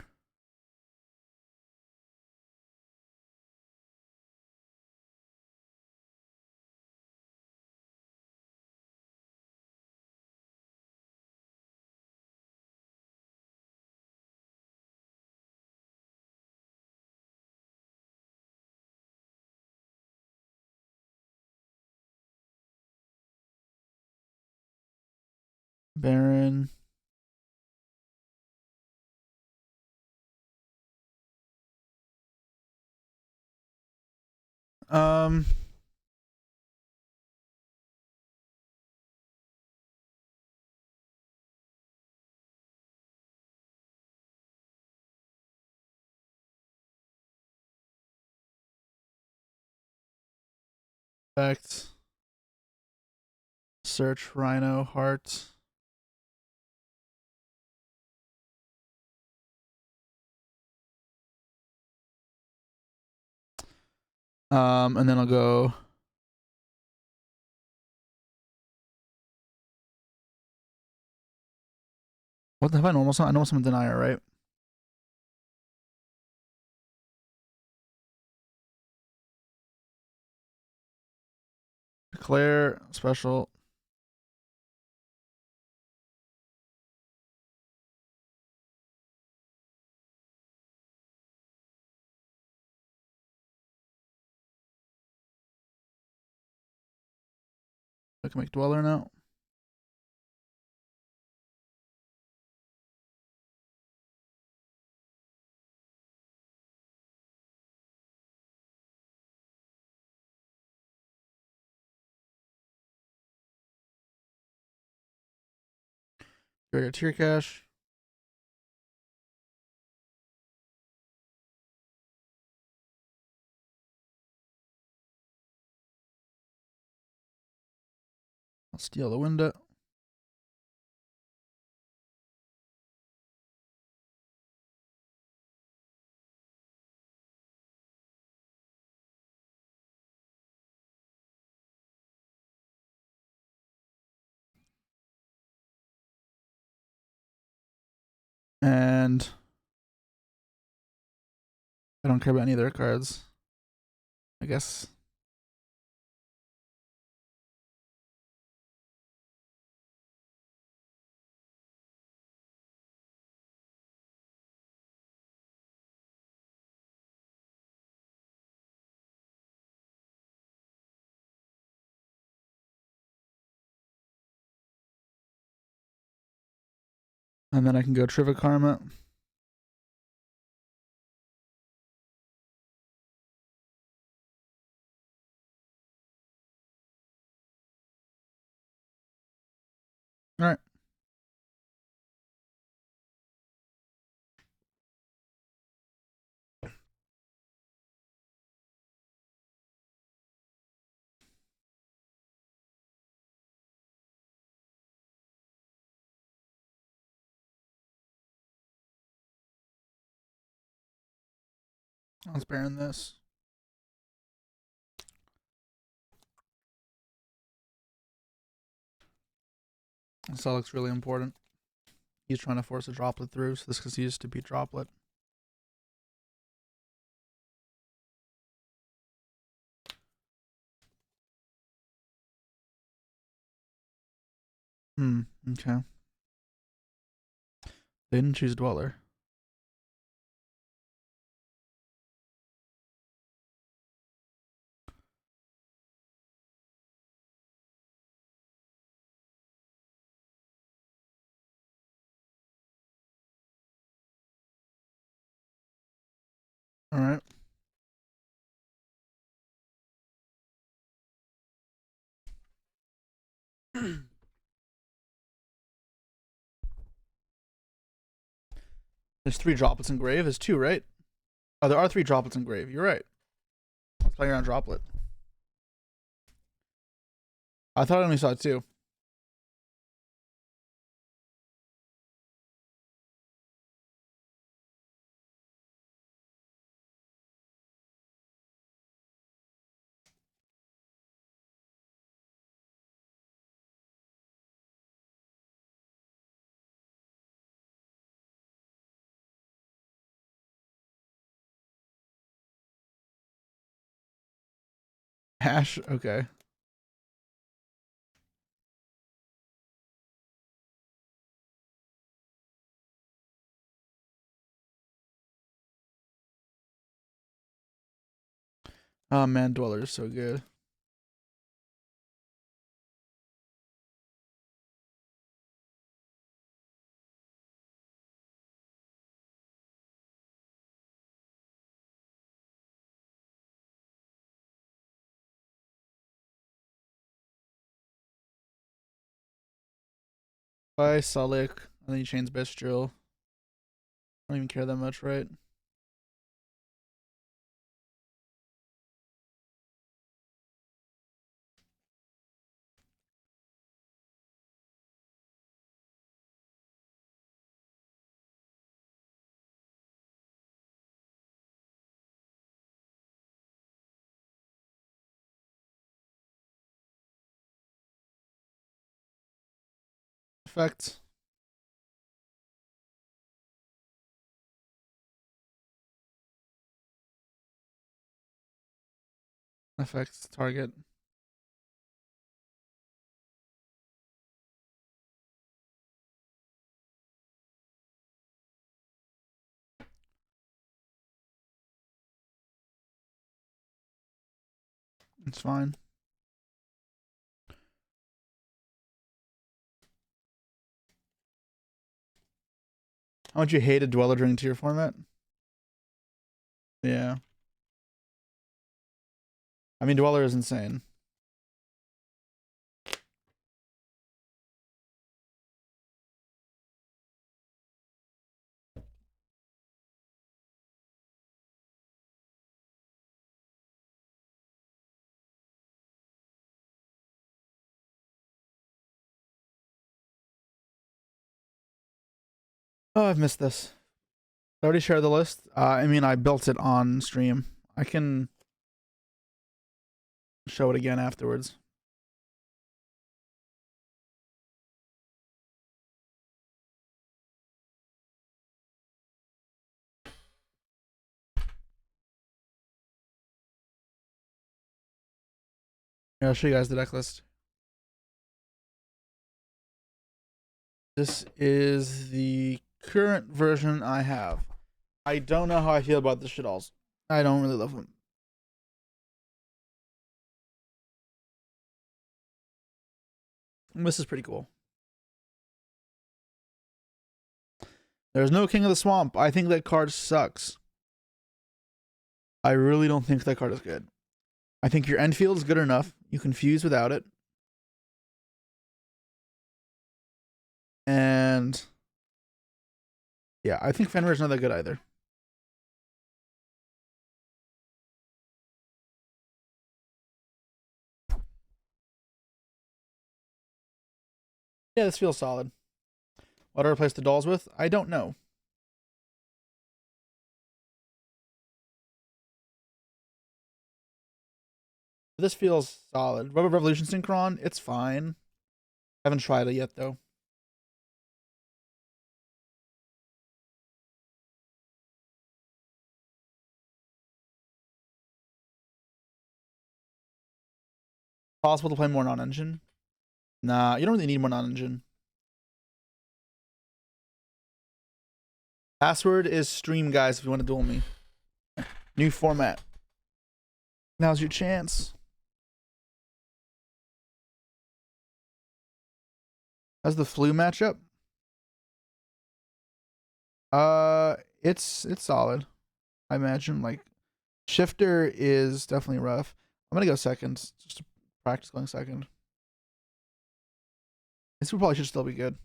Baron. Um. Effects. Search rhino heart. And then I'll go. What the have I normal summon? I normal summon Denier, right? Declare special. I can make Dweller now. Greater tier cache. I'll steal the window. And I don't care about any of their cards. I guess. And then I can go Trivia Karma. All right. Let's Baron this. This all looks really important. He's trying to force a droplet through, so this continues to be droplet. Okay. They didn't choose Dweller. All right. There's 3 droplets in grave. There's 2, right? Oh, there are 3 droplets in grave. You're right. I was playing around droplet. I thought I only saw 2. Hash. Okay. Oh man, Dweller is so good. Bye, Salik. And then he chains Bestial. I don't even care that much, right? Effect. Effect. Target. It's fine. How much you hated Dweller during tier format? Yeah. I mean, Dweller is insane. Oh, I've missed this. I already shared the list. I mean, I built it on stream. I can show it again afterwards. Here, I'll show you guys the deck list. This is the current version I have. I don't know how I feel about the shit alls. I don't really love them. This is pretty cool. There's no King of the Swamp. I think that card sucks. I really don't think that card is good. I think your end field is good enough. You can fuse without it. And yeah, I think Fenrir's not that good either. Yeah, this feels solid. What to replace the dolls with? I don't know. This feels solid. Rubber Revolution Synchron, it's fine. Haven't tried it yet though. Possible to play more non-engine? Nah, you don't really need more non-engine. Password is stream, guys, if you want to duel me. New format. Now's your chance. How's the flu matchup? It's solid. I imagine like Shifter is definitely rough. I'm gonna go second just to practice going second. This probably should still be good.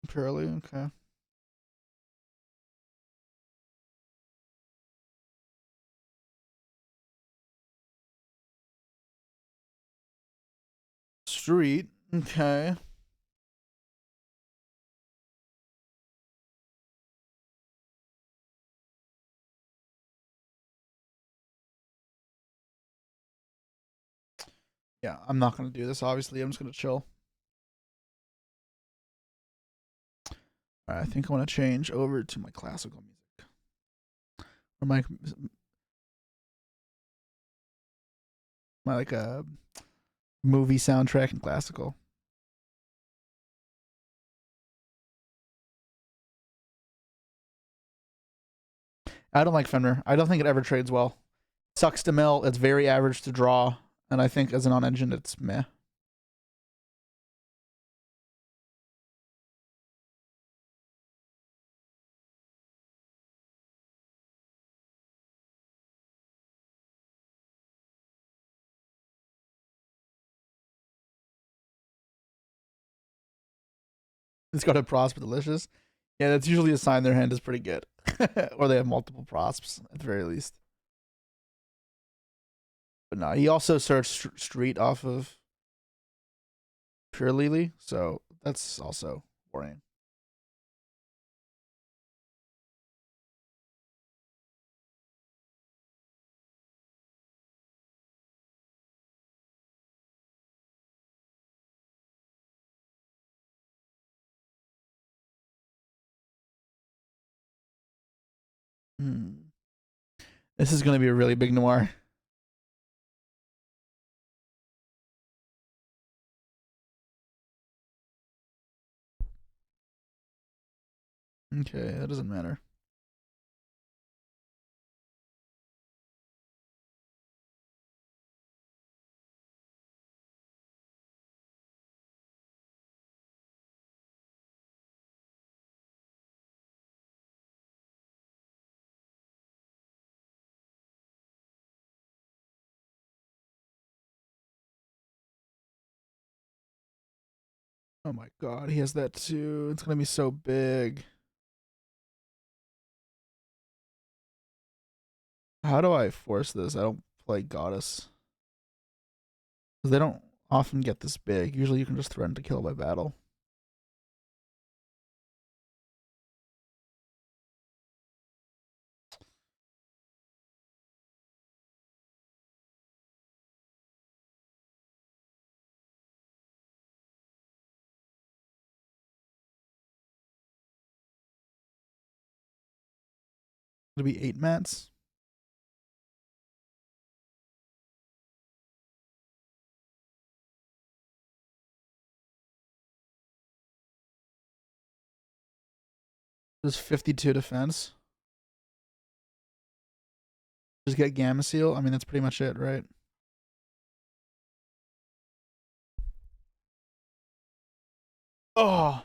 Purely okay. Street, okay. Yeah, I'm not gonna do this. Obviously, I'm just gonna chill. All right, I think I want to change over to my classical music or my like movie soundtrack and classical. I don't like Fenrir. I don't think it ever trades well. Sucks to mill. It's very average to draw, and I think as an on-engine, it's meh. It's got a prosp delicious. Yeah, that's usually a sign their hand is pretty good, or they have multiple prosps at the very least. But no, he also searched street off of Pure Lily, so that's also worrying. Hmm. This is going to be a really big noir. Okay, that doesn't matter. Oh my god, he has that too. It's going to be so big. How do I force this? I don't play Goddess. 'Cause they don't often get this big. Usually you can just threaten to kill by battle. It'll be 8 mats. There's 52 defense. Just get Gamma Seal. I mean, that's pretty much it, right? Oh.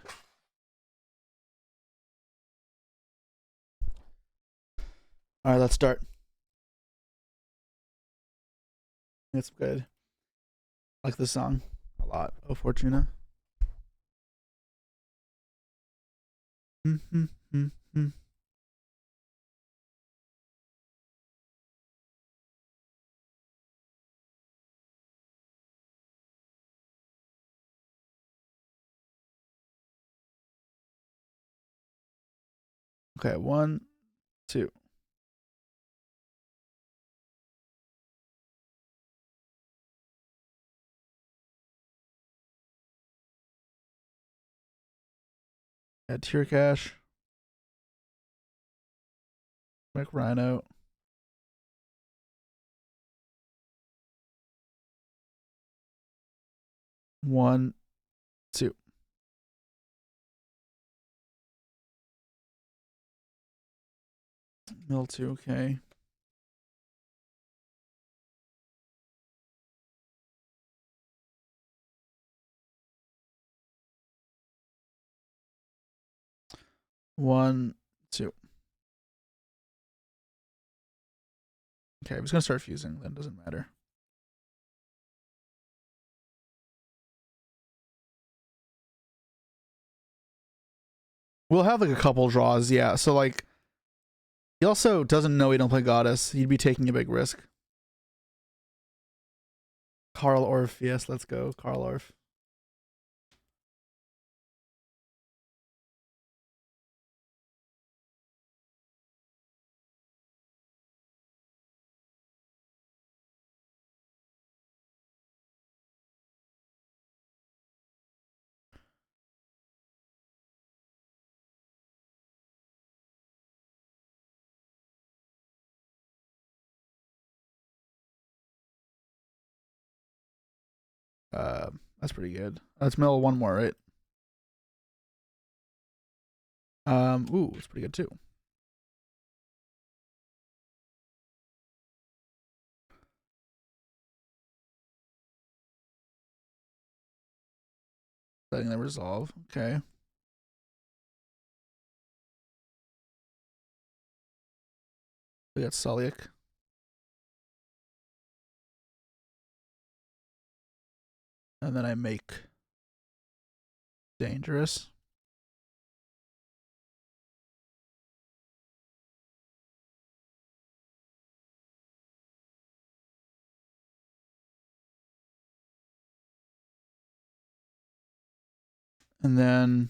All right, let's start. It's good. I like this song a lot. Oh, Fortuna. Mm-hmm. Okay, 1, 2. Add Tear Cash. Make Rhino. One, 2. Mill 2, okay. One, 2. Okay, I'm just gonna start fusing, then it doesn't matter. We'll have like a couple draws, yeah. So like he also doesn't know he don't play Goddess. He'd be taking a big risk. Karl Orff, yes, let's go. Karl Orff. That's pretty good. Let's mill one more, right? Ooh, it's pretty good too. Letting them resolve. Okay. We got Sulliak. And then I make Dangerous. And then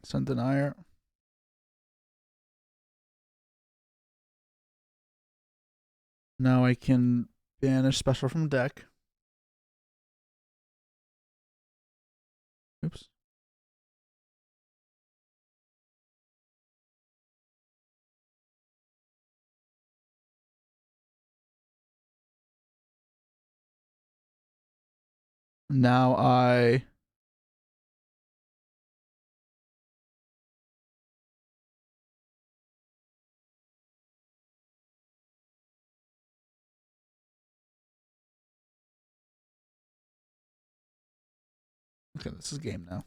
Sun Denier. Now I can banish special from deck. Oops. Now I okay, this is game now.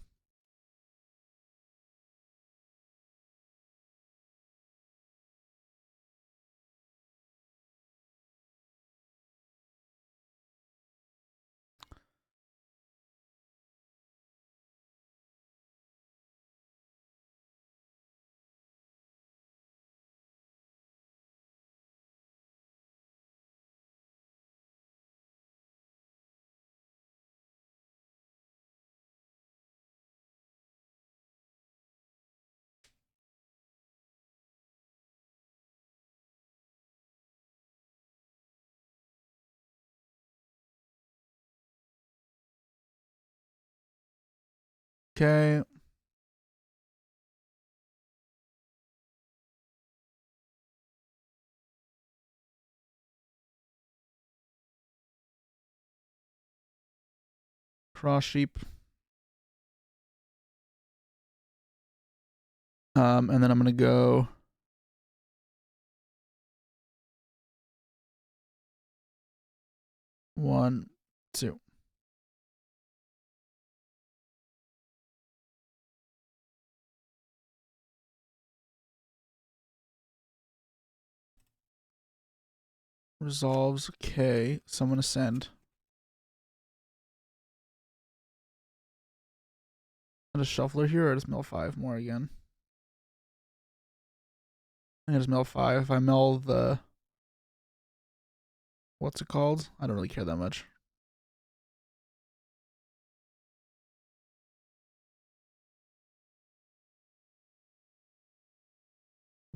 Okay. Cross sheep. And then I'm gonna go one, two. Resolves. Okay, so I'm gonna send. A shuffler here, or just mill 5 more again? I just mill 5. If I mill the, what's it called? I don't really care that much.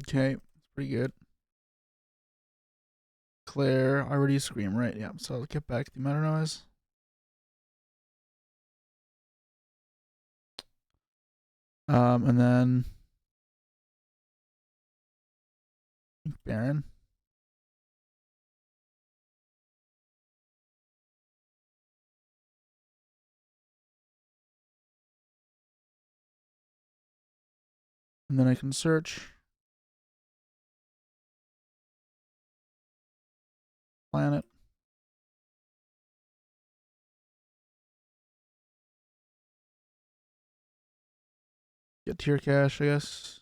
Okay, it's pretty good. Claire, I already scream, right? Yeah, so I'll get back the matter noise. And then Baron. And then I can search. Planet. Get tier cache, I guess.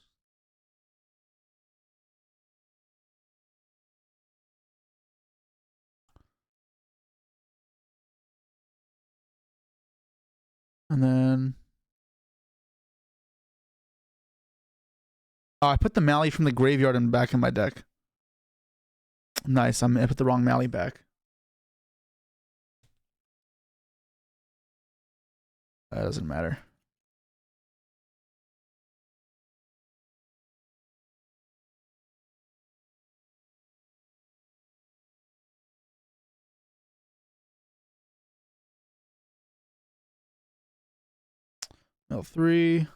And then I put the Mally from the graveyard and back in my deck. Nice. I put the wrong Mally back. That doesn't matter. Mill 3.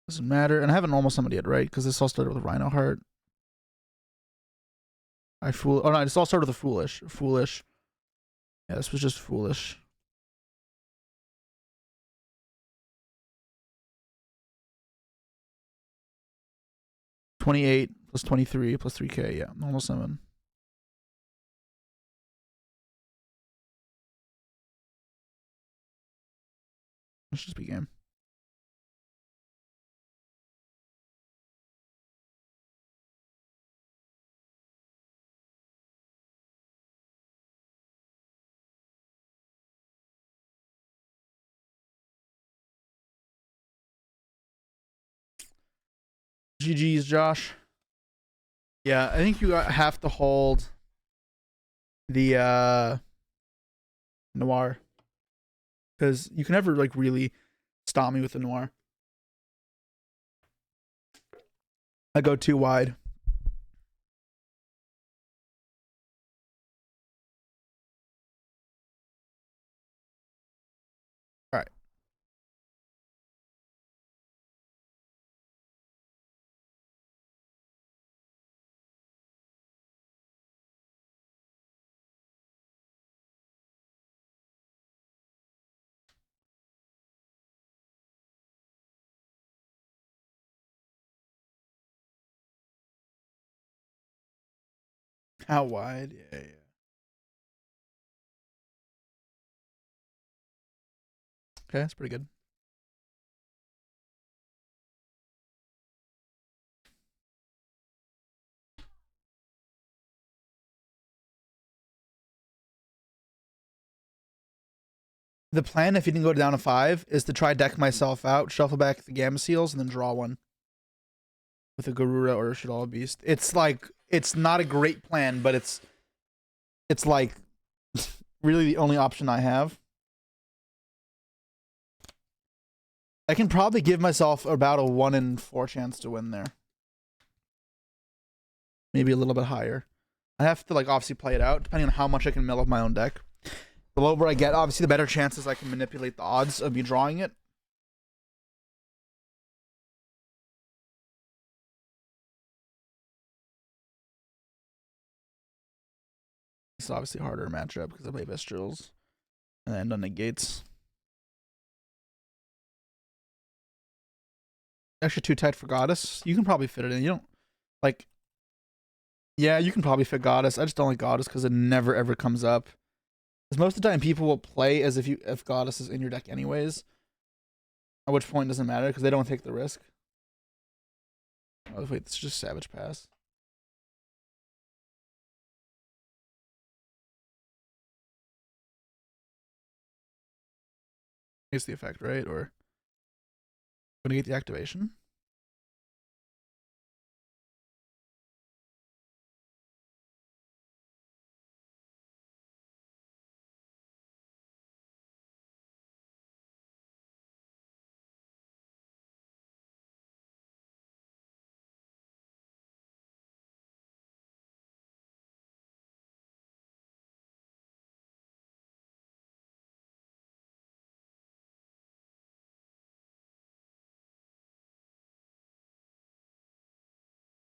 Doesn't matter. And I haven't almost summoned yet, right? Because this all started with Rhino Heart. Oh no, this all started with a Foolish. Foolish. Yeah, this was just Foolish. $28 plus 23 plus 3K. Yeah, normal summon. Let's just be game. GG's, Josh. Yeah, I think you have to hold the Noir, because you can never like really stop me with the Noir. I go too wide. All right. How wide? Yeah, yeah. Okay, that's pretty good. The plan, if you didn't go down to 5, is to try deck myself out, shuffle back the Gamma Seals, and then draw one with a Garura or a Shadala Beast. It's like, it's not a great plan, but it's like really the only option I have. I can probably give myself about a 1 in 4 chance to win there. Maybe a little bit higher. I have to like obviously play it out, depending on how much I can mill of my own deck. The lower I get, obviously, the better chances I can manipulate the odds of me drawing it. It's obviously a harder matchup because I play Vestrals and then on negates. Actually, too tight for Goddess. You can probably fit it in. You don't like. Yeah, you can probably fit Goddess. I just don't like Goddess because it never ever comes up. Because most of the time, people will play as if Goddess is in your deck anyways. At which point it doesn't matter because they don't take the risk. Oh wait, this is just Savage Pass. It's the effect, right? Or gonna get the activation.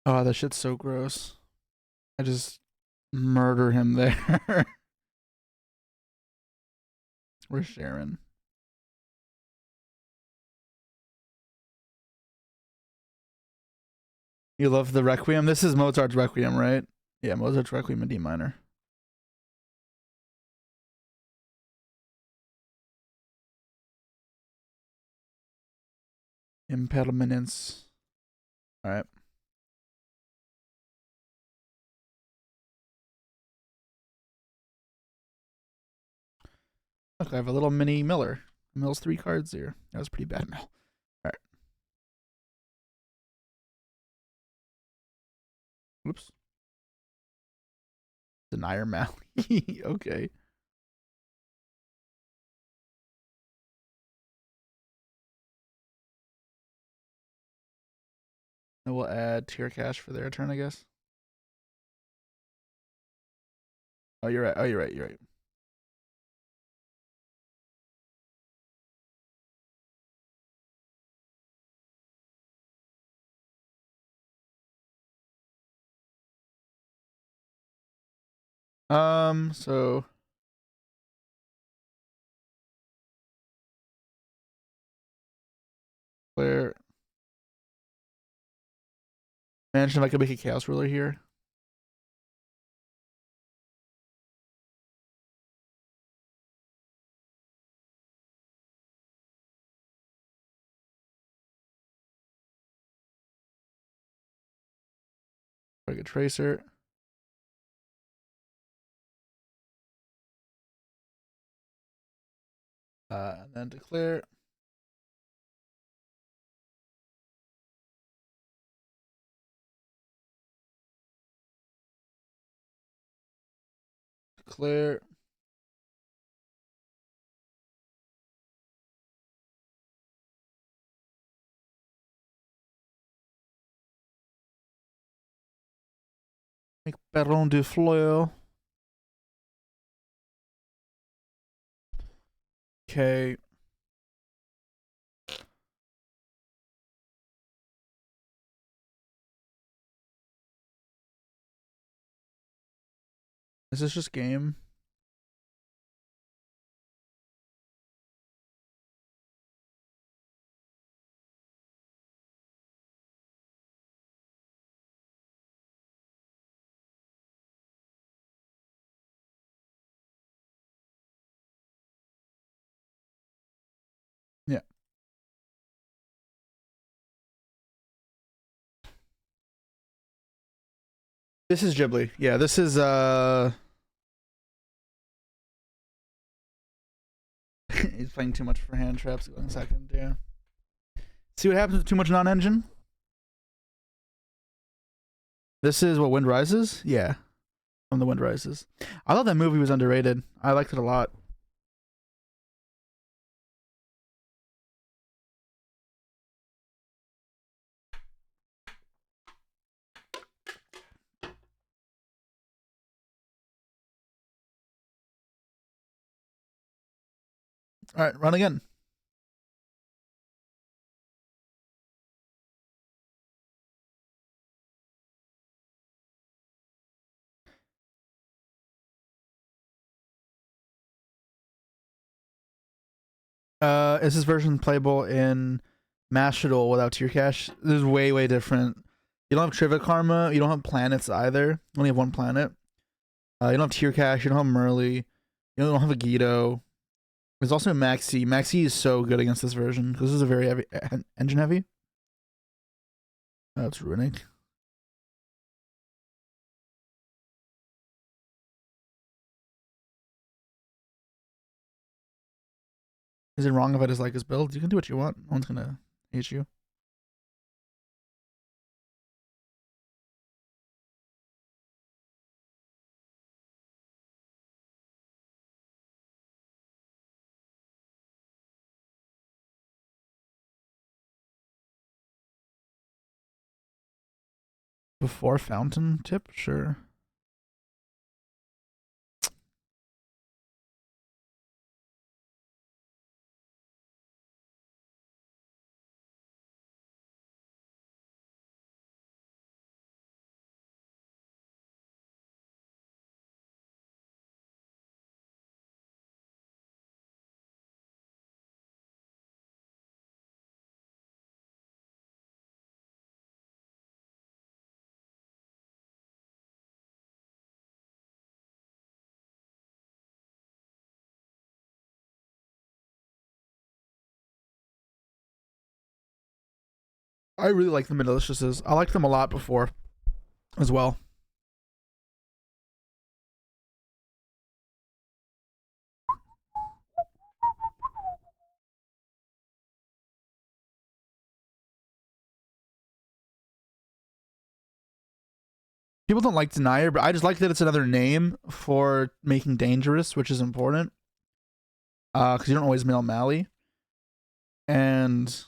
Oh, that shit's so gross. I just murder him there. Where's Sharon? You love the Requiem? This is Mozart's Requiem, right? Yeah, Mozart's Requiem in D minor. Impermanence. Alright. Look, I have a little mini Miller. Mills 3 cards here. That was pretty bad, Mill. Alright. Whoops. Denier Mally. Okay. And we'll add tier cash for their turn, I guess. Oh, you're right. Oh, you're right. You're right. So where imagine if I could make a chaos ruler here. Like a tracer. And then declare. Declare. Make Baron de Fleur. Okay. Is this just game? Yeah. This is Ghibli. Yeah, this is he's playing too much for hand traps. One second, yeah. See what happens with too much non-engine? This is what Wind Rises? Yeah. From the Wind Rises. I thought that movie was underrated. I liked it a lot. Alright, run again. Is this version playable in Mashable without tier cache? This is way different. You don't have Trivia Karma. You don't have planets either. You only have one planet. You don't have tier cache. You don't have Merly. You don't have a Guido. There's also Maxi. Maxi is so good against this version because this is a very heavy engine heavy. It's Runic. Is it wrong if I dislike his build? You can do what you want. No one's gonna hate you. Before Fountain Tip? Sure. I really like the Middeliciouses. I liked them a lot before as well. People don't like Denier, but I just like that it's another name for making dangerous, which is important. Because you don't always mail Mally. And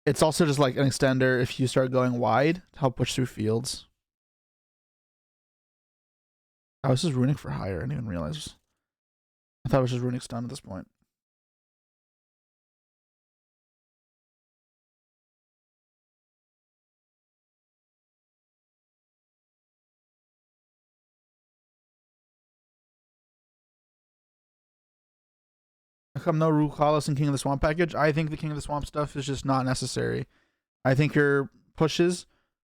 it's also just like an extender if you start going wide to help push through fields. Oh, this is Runic for hire. I didn't even realize. I thought it was just Runic stun at this point. How come no Rukalis and King of the Swamp package? I think the King of the Swamp stuff is just not necessary. I think your pushes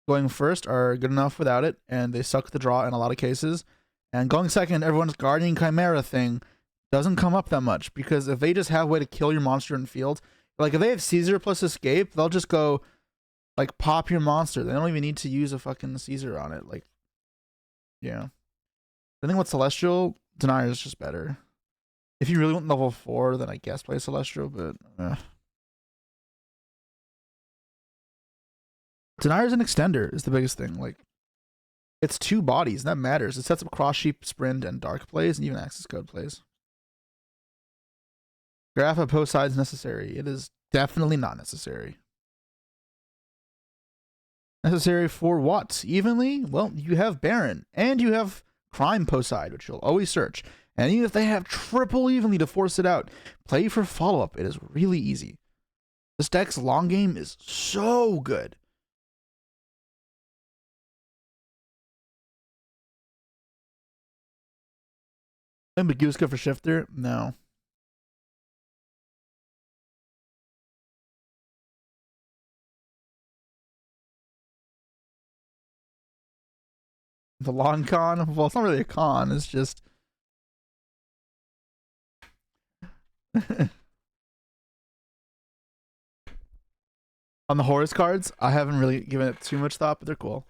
going first are good enough without it, and they suck the draw in a lot of cases. And going second, everyone's Guardian Chimera thing doesn't come up that much, because if they just have a way to kill your monster in field, like if they have Caesar plus Escape, they'll just go like pop your monster. They don't even need to use a fucking Caesar on it. Like, yeah. The thing with Celestial, Denier is just better. If you really want level 4, then I guess play Celestial, but Denier is an extender is the biggest thing. Like, it's 2 bodies, and that matters. It sets up Cross Sheep, Sprint, and Dark plays, and even Access Code plays. Graph of post side is necessary. It is definitely not necessary. Necessary for what? Evenly? Well, you have Baron, and you have Crime post side, which you'll always search. And even if they have triple evenly to force it out, play for follow-up. It is really easy. This deck's long game is so good. And Baguska for Shifter? No. The long con? Well, it's not really a con. It's just... On the Horus cards, I haven't really given it too much thought, but they're cool.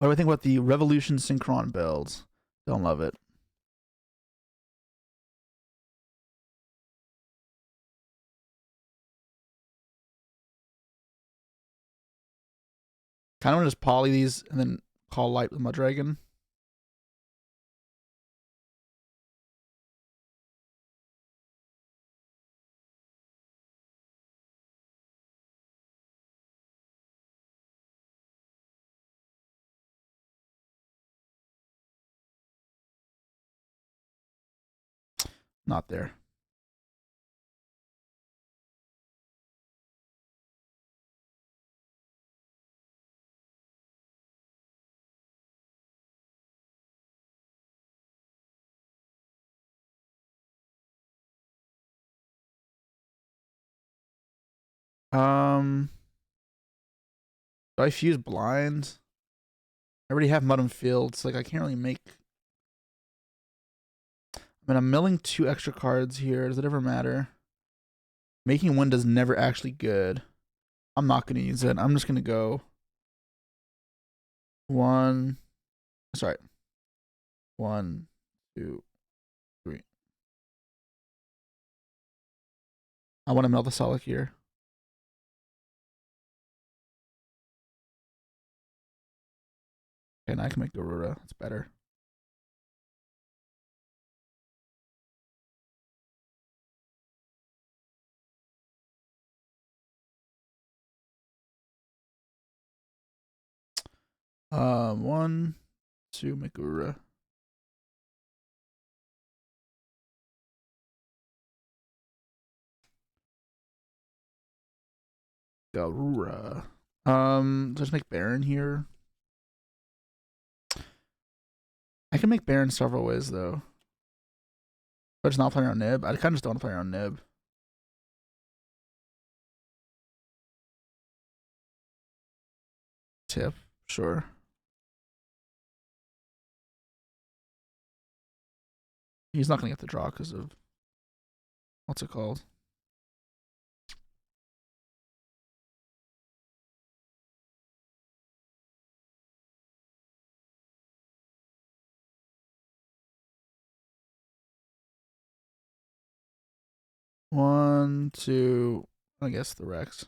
What do I think about the Revolution Synchron builds? Don't love it. Kind of want to just poly these and then call light with Mudragon. Not there. Um, do I fuse blind? I already have Mud and Fields. Like I can't really make. I mean, I'm milling 2 extra cards here. Does it ever matter? Making Wind is never actually good. I'm not gonna use it. I'm just gonna go 1. Sorry. 1, 2, 3. I want to mill the Solid here. Okay, now I can make Garura. That's better. One, 2, make Garura. Garura. Just make Baron here. I can make Baron several ways though. But it's not playing around Nib. I kind of just don't want to play around Nib. Tip, sure. He's not gonna get the draw because of what's it called? One, two, I guess the Rex.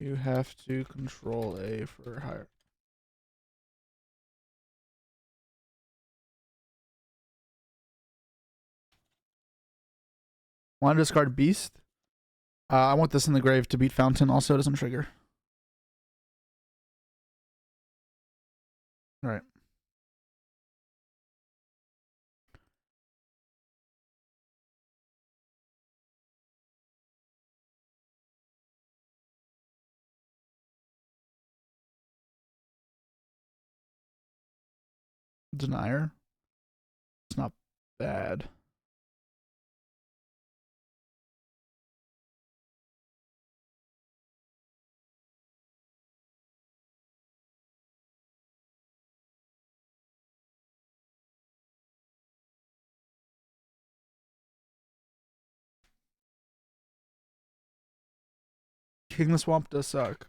You have to control A for higher. Want to discard Beast? I want this in the grave to beat Fountain. Also, doesn't trigger. All right. Denier. It's not bad. King the Swamp does suck.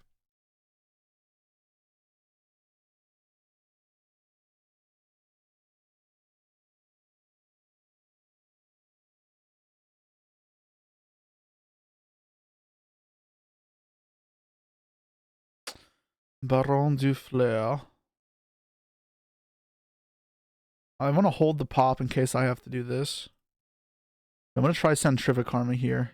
Baron du Fleur. I want to hold the pop in case I have to do this. I'm going to try Centrifugal Karma here.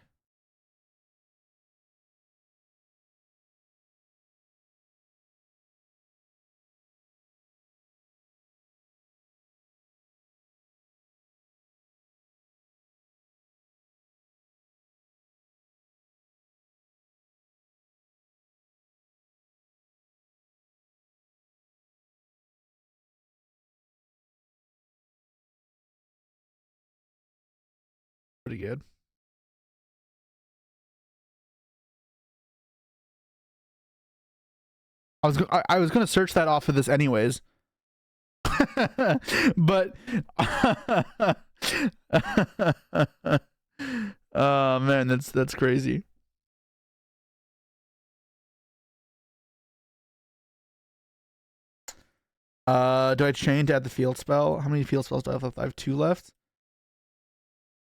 Pretty good. I was gonna search that off of this anyways, but oh man, that's crazy. Do I chain to add the field spell? How many field spells do I have left? I have 2 left.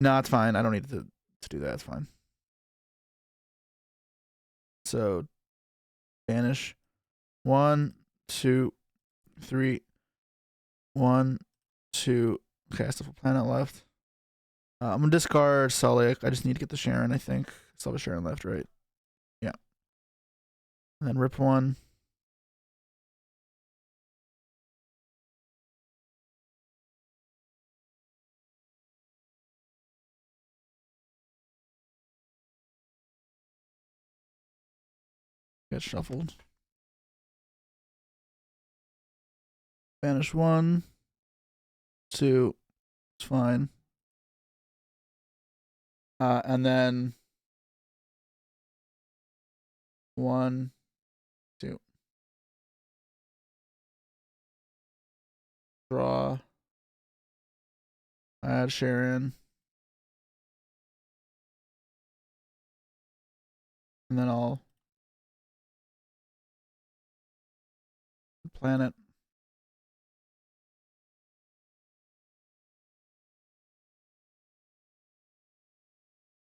No, it's fine. I don't need to do that. It's fine. So banish 1, 2, 3. 1, 2. Okay, I still have a planet left. I'm gonna discard Sulliek. I just need to get the Sharon, I think. Still have a Sharon left, right? Yeah. And then rip 1. Get shuffled. Banish 1, 2. It's fine. And then 1, 2. Draw. Add Sharon. And then I'll planet.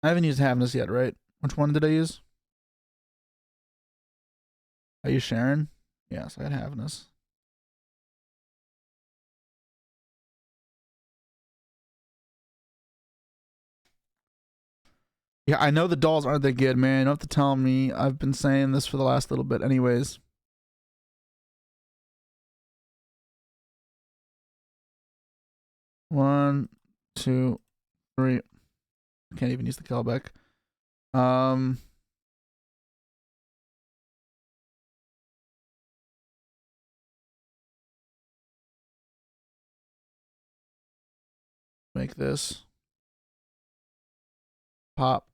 I haven't used Havness yet, right? Which one did I use? I used Sharon? Yes, I had Havness. Yeah, I know the dolls aren't that good, man. You don't have to tell me. I've been saying this for the last little bit anyways. One, 2, 3. Can't even use the callback. Make this pop.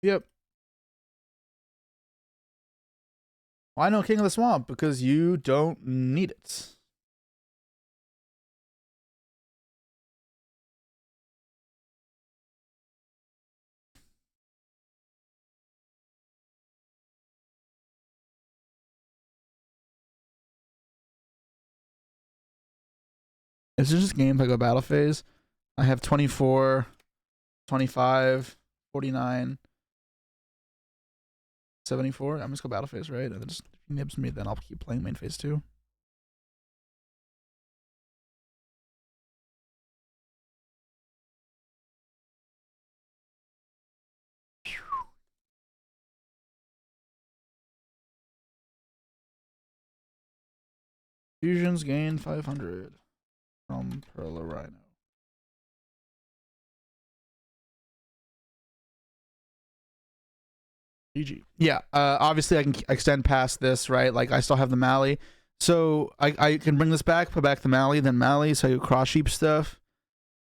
Yep. Why no King of the Swamp? Because you don't need it. It's just games like a battle phase. I have 24, 25, 49, 74. I'm just go battle phase, right? And then just if he nibs me, then I'll keep playing main phase too. Fusions gain 500 from Perla Rhino. GG. Yeah, obviously I can extend past this, right? Like I still have the Mally. So I can bring this back, put back the Mally, then Mally, so you cross sheep stuff.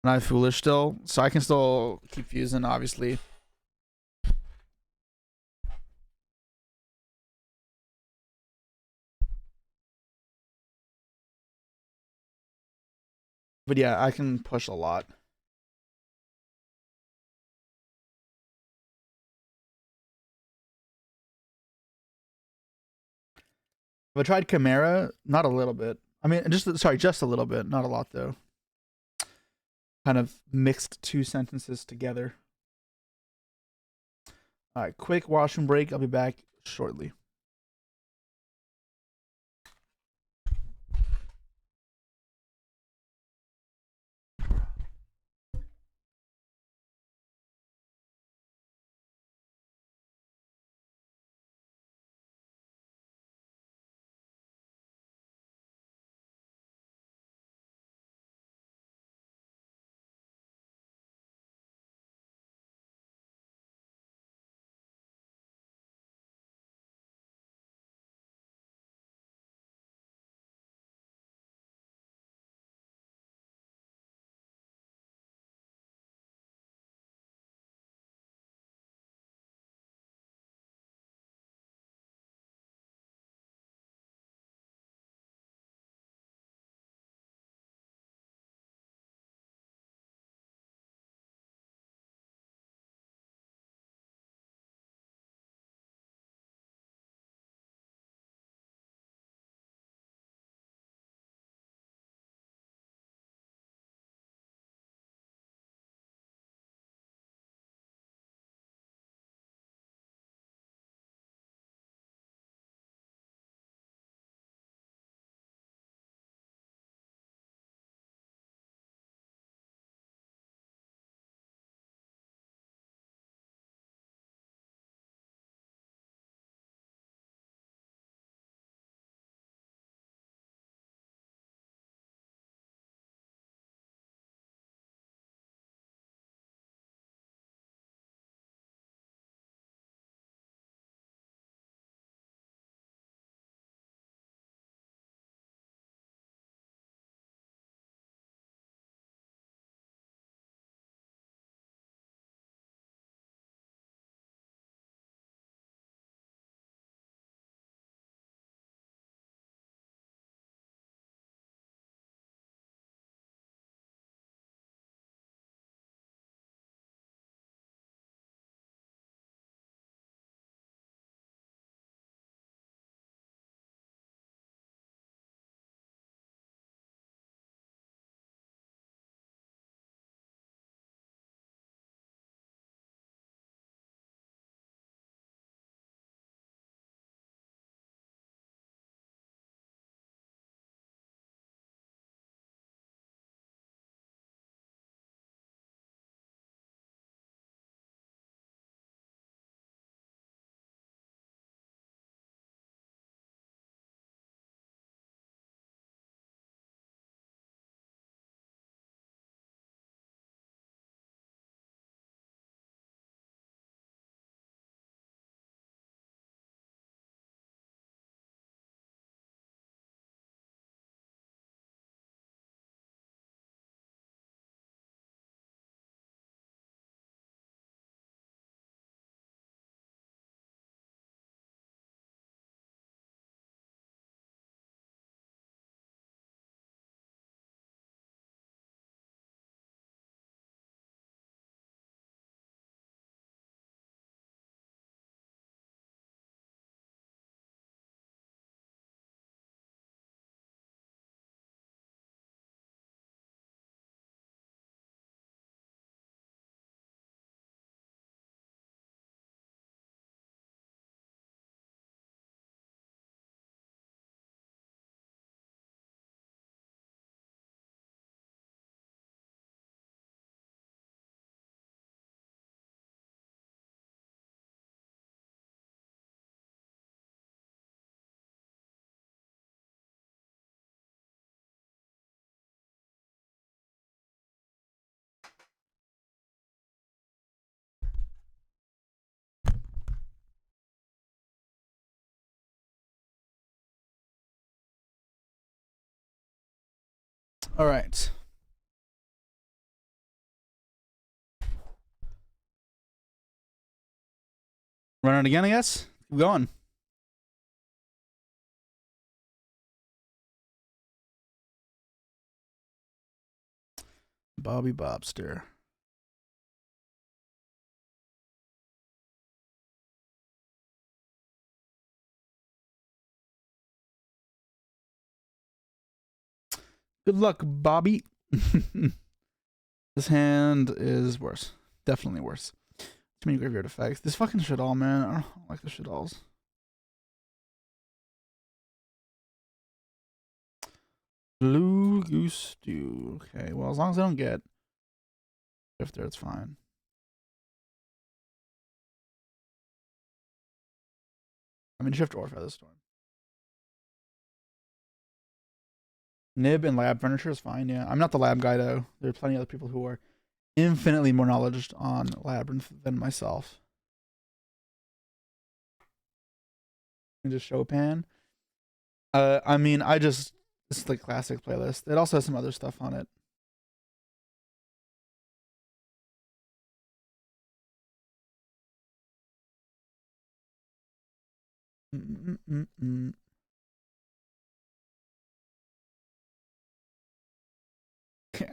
And I have Foolish still. So I can still keep fusing, obviously. But yeah, I can push a lot. Have I tried Chimera? Not a little bit. I mean, just a little bit. Not a lot though. Kind of mixed two sentences together. All right, quick washroom break. I'll be back shortly. All right. Run it again, I guess. Keep going. Bobby Bobster. Good luck, Bobby. This hand is worse. Definitely worse. Too many graveyard effects. This fucking shit all, man. I don't like the shit alls. Blue Goose Stew. Okay, well, as long as I don't get Shifter, it's fine. I mean, Shift or Feather Storm. Nib and lab furniture is fine, yeah. I'm not the lab guy, though. There are plenty of other people who are infinitely more knowledgeable on Labyrinth than myself. And just Chopin. I mean, it's the classic playlist. It also has some other stuff on it.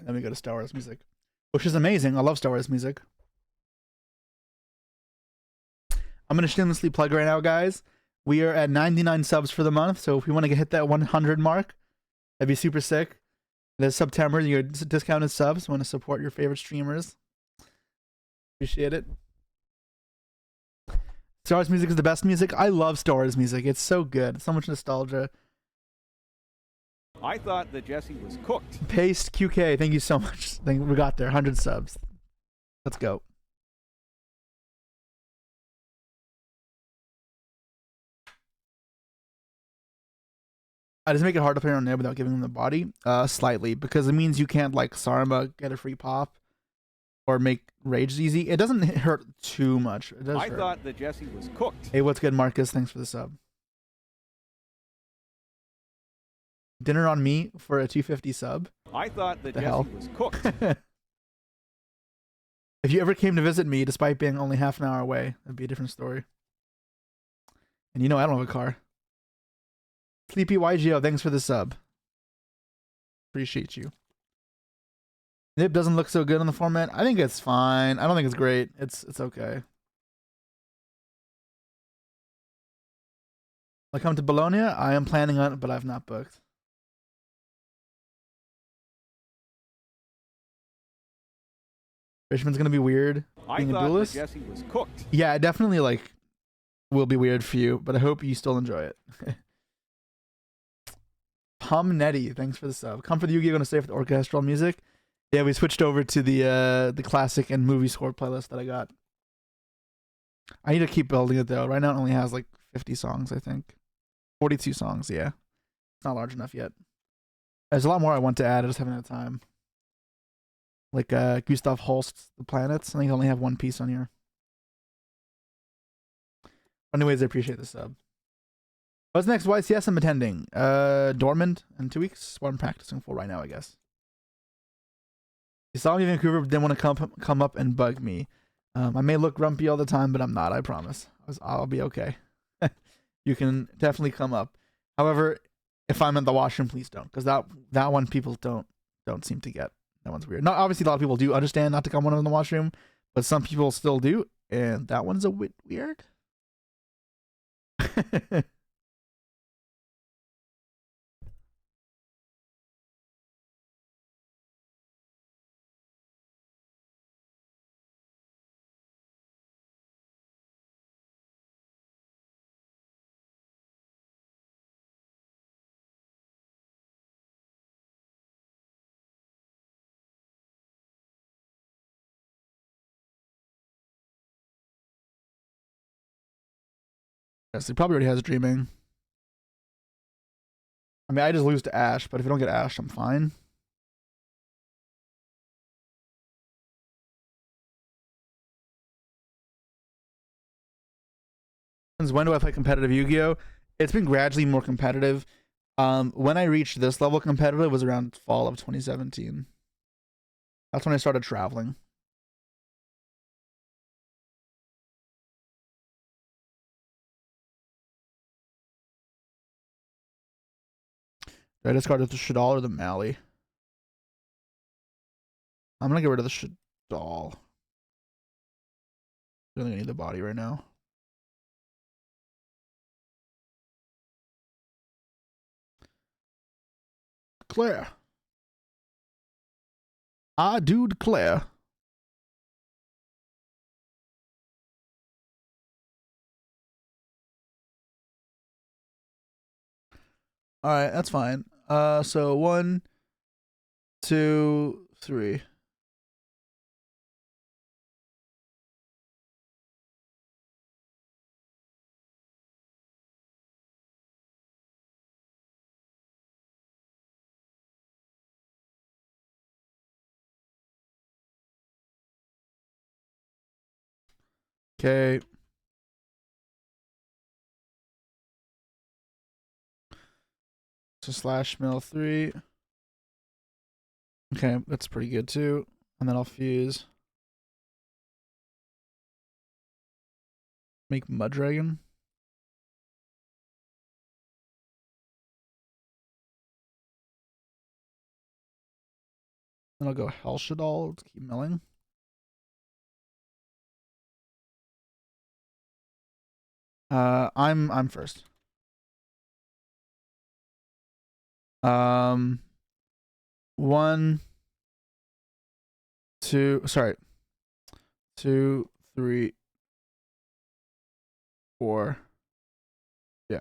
Then we go to Star Wars music, which is amazing. I love Star Wars music. I'm going to shamelessly plug right now, guys. We are at 99 subs for the month, so if we want to hit that 100 mark, that'd be super sick. This September, your discounted subs. Want to support your favorite streamers. Appreciate it. Star Wars music is the best music. I love Star Wars music. It's so good. So much nostalgia. I thought that Jesse was cooked. Paste QK, thank you so much. We got there, 100 subs. Let's go. I just make it hard to play on there without giving them the body. Slightly, because it means you can't like Sarma get a free pop or make Rage easy. It doesn't hurt too much. It does I hurt. thought that Jesse was cooked. Hey, what's good, Marcus? Thanks for the sub. Dinner on me for a 250 sub. I thought that Jesse was cooked. If you ever came to visit me, despite being only half an hour away, that'd be a different story. And you know I don't have a car. Sleepy YGO, thanks for the sub. Appreciate you. Nib doesn't look so good on the format. I think it's fine. I don't think it's great. It's okay. I'll come to Bologna. I am planning on it, but I've not booked. Richmond's gonna be weird. I thought that Jesse was cooked. Yeah, it definitely like will be weird for you, but I hope you still enjoy it. Pomnetti, thanks for the sub. Come for the Yu-Gi-Oh! Gonna stay for the orchestral music. Yeah, we switched over to the classic and movie score playlist that I got. I need to keep building it though. Right now it only has like 50 songs, I think. 42 songs, yeah. It's not large enough yet. There's a lot more I want to add, I just haven't had time. Like Gustav Holst's The Planets. I think I only have one piece on here. Anyways, I appreciate the sub. What's next? YCS I'm attending. Dortmund in 2 weeks. What I'm practicing for right now, I guess. You saw me in Vancouver, but didn't want to come up and bug me. I may look grumpy all the time, but I'm not, I promise. I'll be okay. You can definitely come up. However, if I'm in the washroom, please don't. Because that one people don't seem to get. That one's weird. Not obviously a lot of people do understand not to come when I'm in the washroom, but some people still do, and that one's a bit weird. Yes, he probably already has Dreaming. I mean, I just lose to Ash, but if I don't get Ash, I'm fine. When do I play competitive Yu-Gi-Oh? It's been gradually more competitive. When I reached this level competitive was around fall of 2017. That's when I started traveling. Did I discard the Shadal or the Mally? I'm gonna get rid of the Shadal. I don't think I need the body right now. Claire. I do declare. Alright, that's fine. So 1, 2, 3. Okay. So slash mill 3. Okay, that's pretty good too. And then I'll fuse. Make Mudragon. Then I'll go Helshadal to keep milling. I'm first. 1, 2, sorry. 2, 3, 4. Yeah.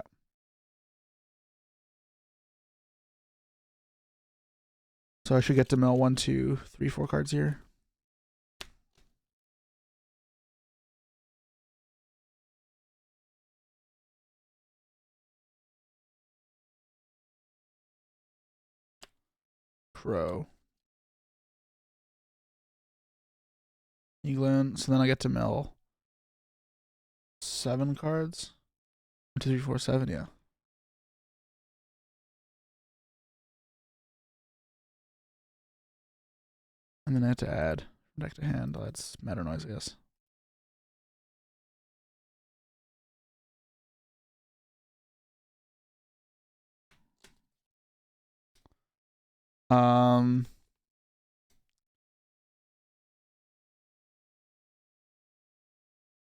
So I should get to mill 1, 2, 3, 4 cards here. Crow. Eaglin. So then I get to mill 7 cards. 1, 2, 3, 4, 7, yeah. And then I have to add deck to hand. That's Matter Noise, I guess.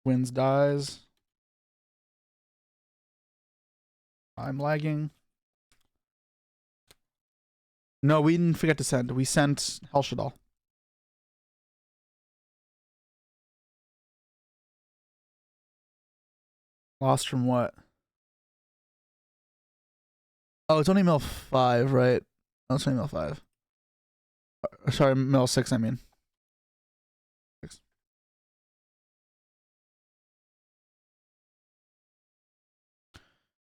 Wins dies. I'm lagging. No, we didn't forget to send. We sent Helshadal. Lost from what? Oh, it's only mill 5, right? Oh, it's only mill 5. Sorry, mill 6, I mean. 6.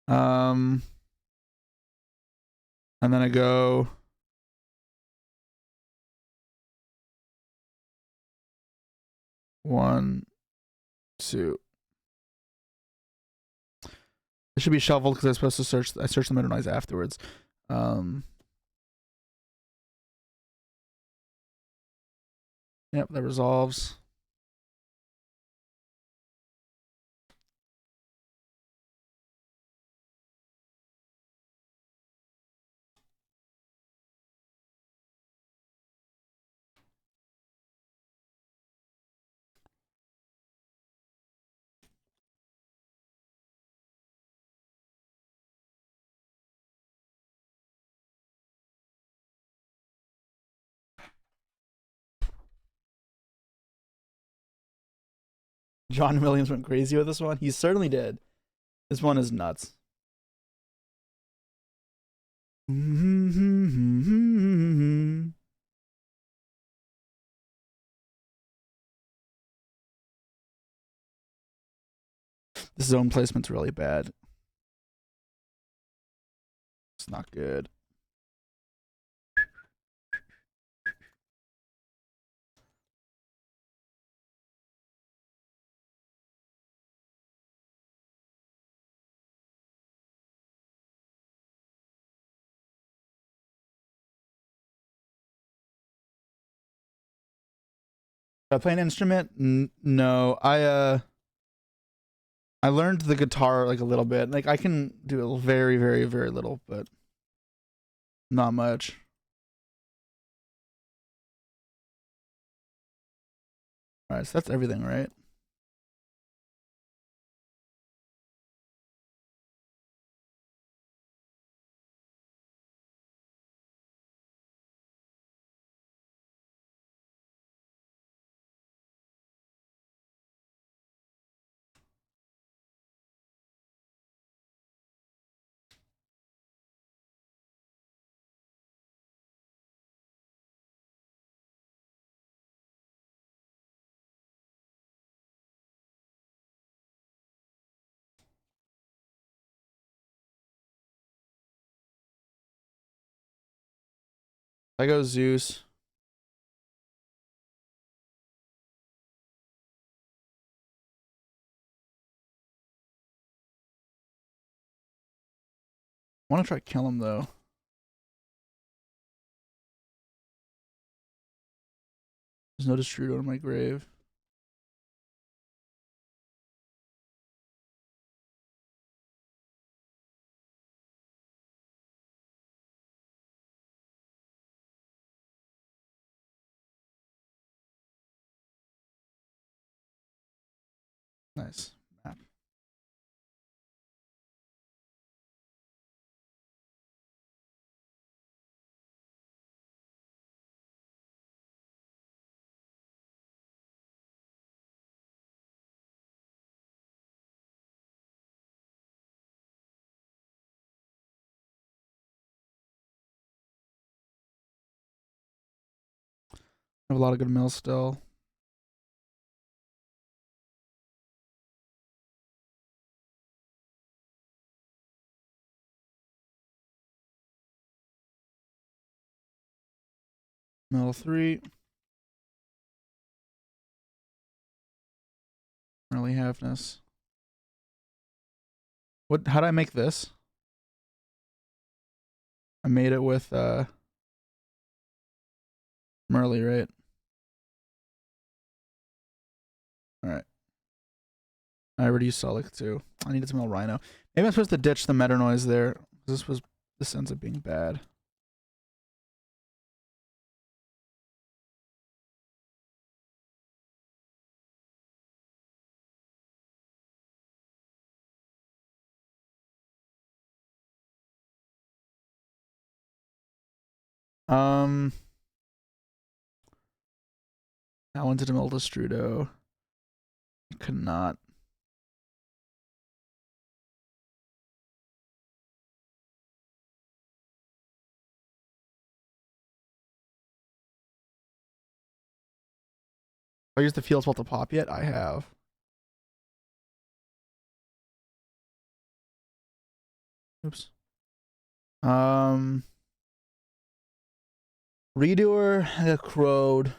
And then I go 1, 2. It should be shuffled because I was supposed to search. I searched the Matter Noise afterwards. Yep, that resolves. John Williams went crazy with this one. He certainly did. This one is nuts. This zone placement's really bad. It's not good. I play an instrument? No. I learned the guitar like a little bit. Like I can do a very, very, very little, but not much. Alright, so that's everything, right? I go Zeus. I want to try to kill him though. There's no Destrudo in my grave. Nice map. I have a lot of good mills still. Mill 3. Early Halfness. What? How did I make this? I made it with Merly, right? Alright. I already used Sulic too. I needed to mill Rhino. Maybe I'm supposed to ditch the Meta Noise there. This ends up being bad. I wanted to mill Destrudo. Could not. I used the field spell to pop yet? I have. Oops. Redoer, Crowed.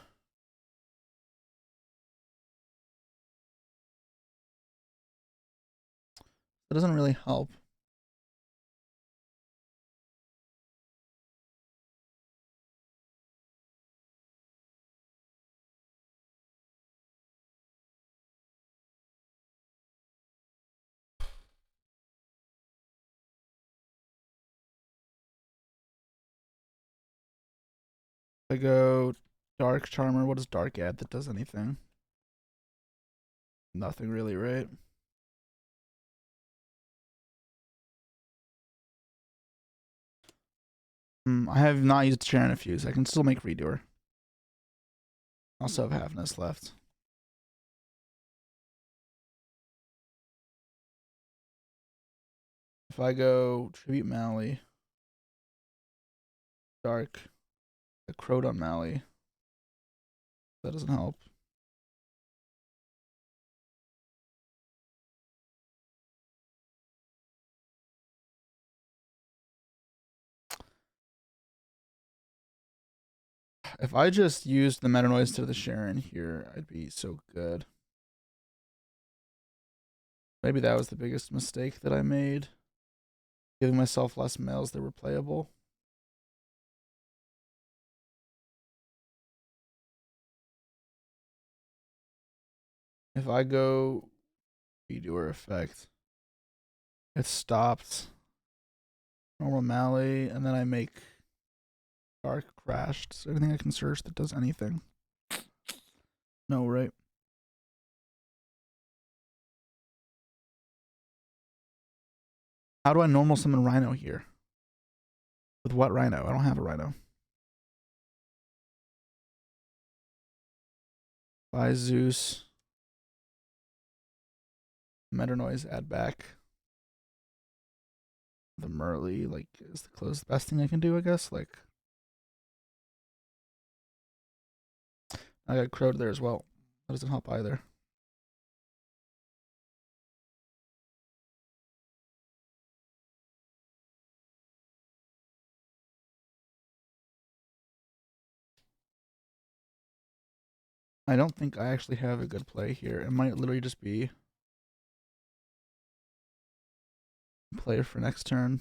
That doesn't really help. I go Dark Charmer. What does Dark add that does anything? Nothing really, right? I have not used Sharon Fuse. I can still make Redoer. Also have Halfness left. If I go Tribute Mally, Dark, the Crowed on Mally, that doesn't help. If I just used the Meta Noise to the Sharon here, I'd be so good. Maybe that was the biggest mistake that I made. Giving myself less mails that were playable. If I go redoer effect, it stopped normal melee, and then I make dark crashed. Is there anything I can search that does anything? No, right? How do I normal summon Rhino here? With what Rhino? I don't have a Rhino. By Zeus. Meta Noise, add back. The Merly, like, is the best thing I can do, I guess? Like, I got Crowed there as well. That doesn't help either. I don't think I actually have a good play here. It might literally just be play for next turn.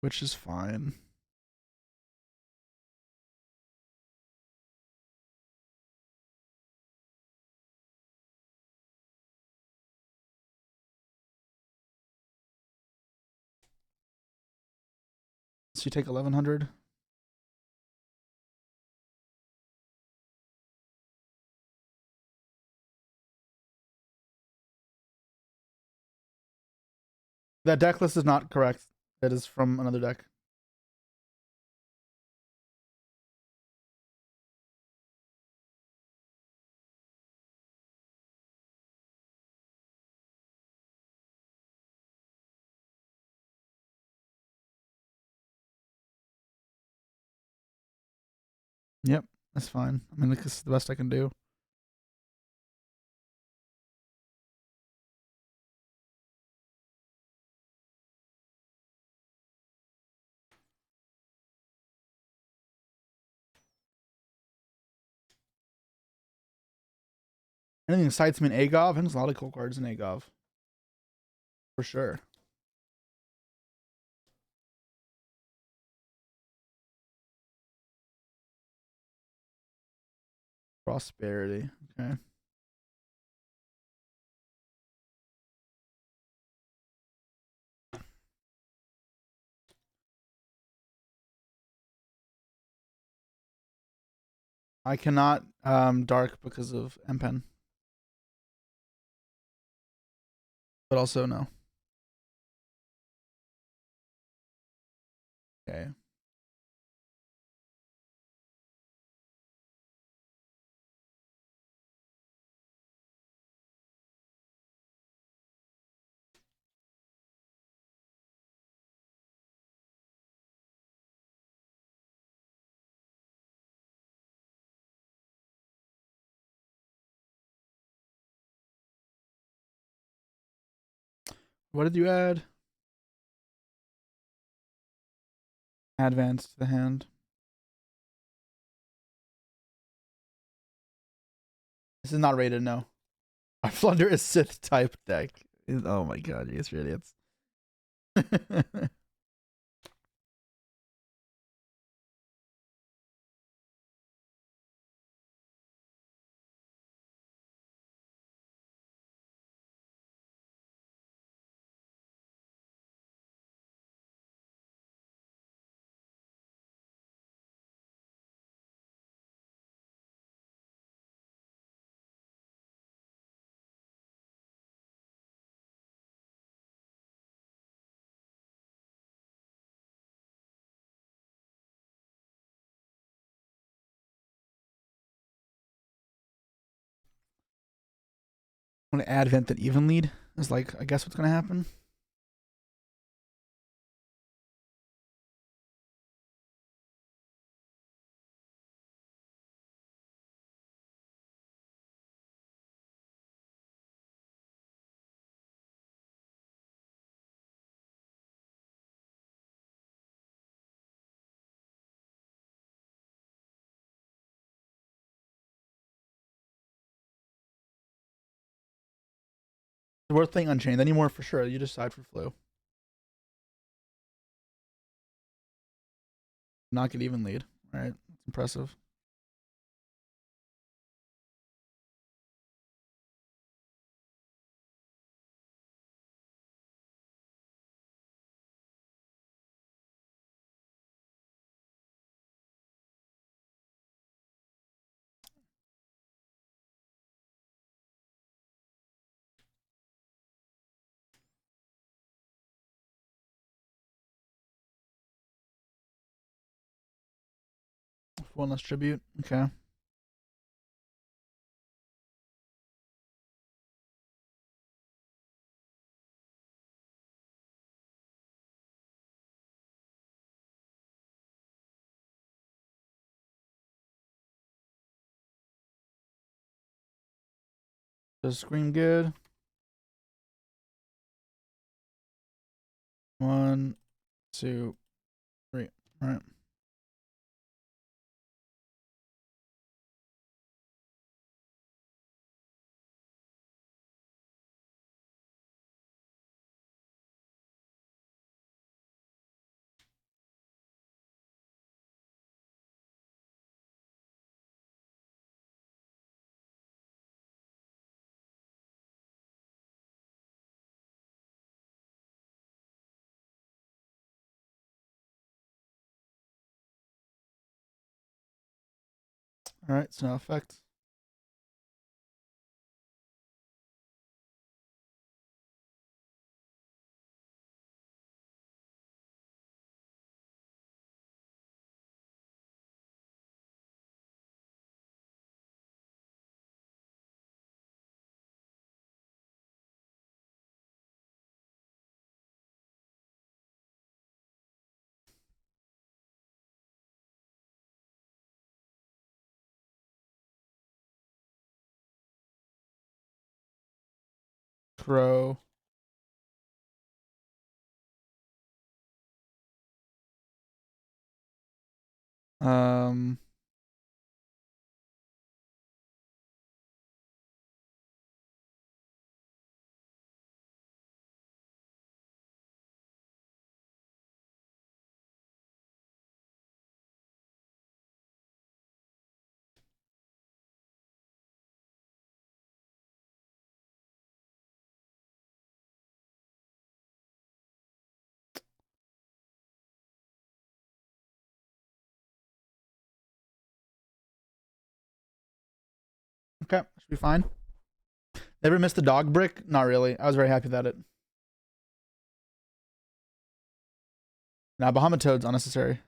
Which is fine. So you take 1100. That deck list is not correct. It is from another deck. Yep, that's fine. I mean, this is the best I can do. Anything excites me in Agov? I think there's a lot of cool cards in Agov. For sure. Prosperity. Okay. I cannot dark because of MPen. But also no. Okay. What did you add? Advance to the hand. This is not rated, no. Our Flunder is Sith type deck. Oh my god, you guys are idiots. I'm gonna advent that even lead is like, I guess what's gonna happen. It's worth playing Unchained anymore for sure. You decide for Flu. Not get even lead. All right, that's impressive. One less tribute. Okay. Does scream good? 1, 2, 3. All right. All right. So no effect. Crow. Um. Okay. Should be fine. Ever missed the dog brick? Not really. I was very happy that it. Nah, Bahamut Toad's unnecessary.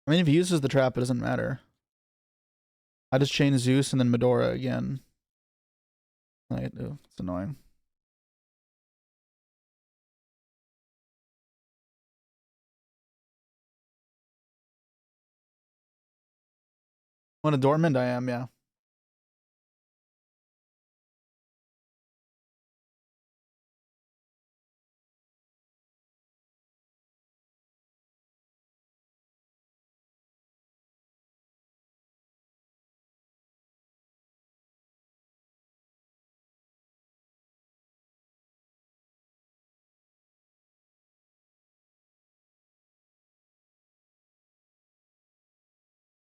I mean, if he uses the trap, it doesn't matter. I just chain Zeus and then Medora again. It's annoying. When a Dortmund, I am, yeah.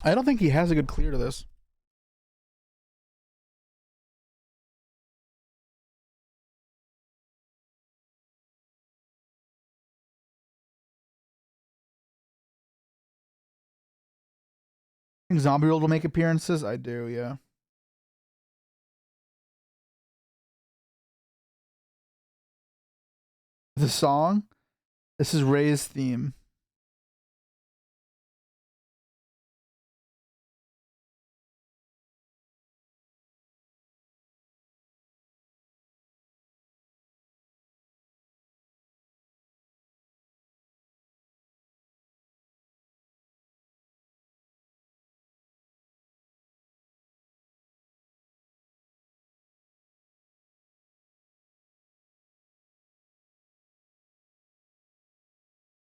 I don't think he has a good clear to this. I think Zombie World will make appearances. I do, yeah. The song? This is Ray's theme.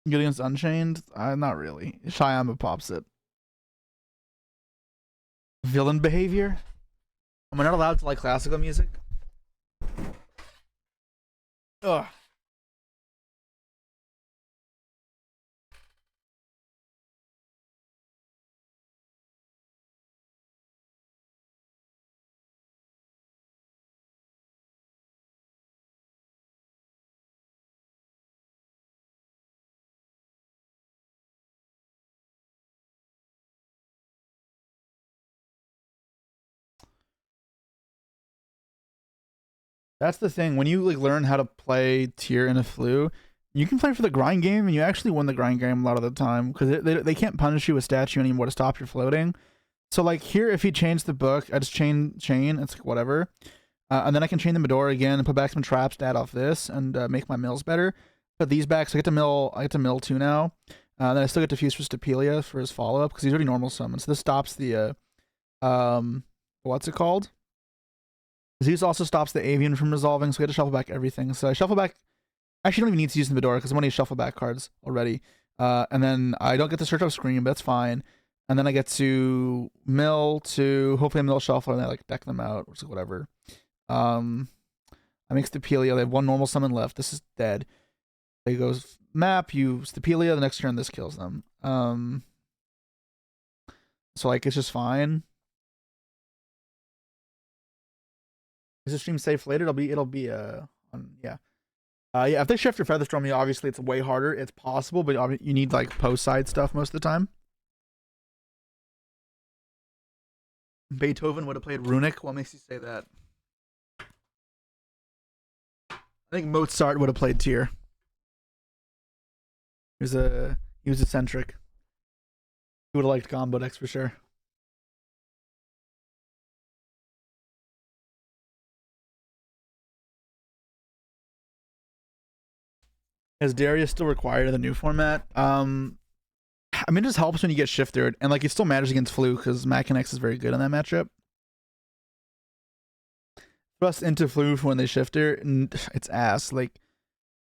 Good against Unchained? Not really. Shyama pops it. Villain behavior? Am I not allowed to like classical music? Ugh. That's the thing. When you like learn how to play tier in a flu, you can play for the grind game, and you actually win the grind game a lot of the time because they can't punish you with statue anymore to stop your floating. So like here, if you change the book, I just chain. It's like whatever, and then I can chain the Medora again and put back some traps to add off this and make my mills better. Put these back, so I get to mill. I get to mill 2 now. Then I still get to fuse for Stapelia for his follow up because he's already normal summon. So this stops the what's it called? Zeus also stops the Avian from resolving, so I get to shuffle back everything. So I shuffle back. Actually, don't even need to use the Medora because I'm already shuffle back cards already. And then I don't get to search up screen, but that's fine. And then I get to mill to hopefully a mill shuffle, and I like deck them out, which is whatever. I make Stapelia. They have 1 normal summon left. This is dead. They goes map. You Stapelia. The next turn, this kills them. So like it's just fine. Is the stream safe later? It'll be yeah. Yeah, if they shift your Featherstorm, obviously it's way harder. It's possible, but you need like post side stuff most of the time. Beethoven would have played Runic. What makes you say that? I think Mozart would have played Tier. He was eccentric. He would have liked combo decks for sure. Is Darius still required in the new format? I mean, it just helps when you get shifted, and like it still matters against Flu because Machinex is very good in that matchup. Thrust into Flu for when they shifter, it's ass. Like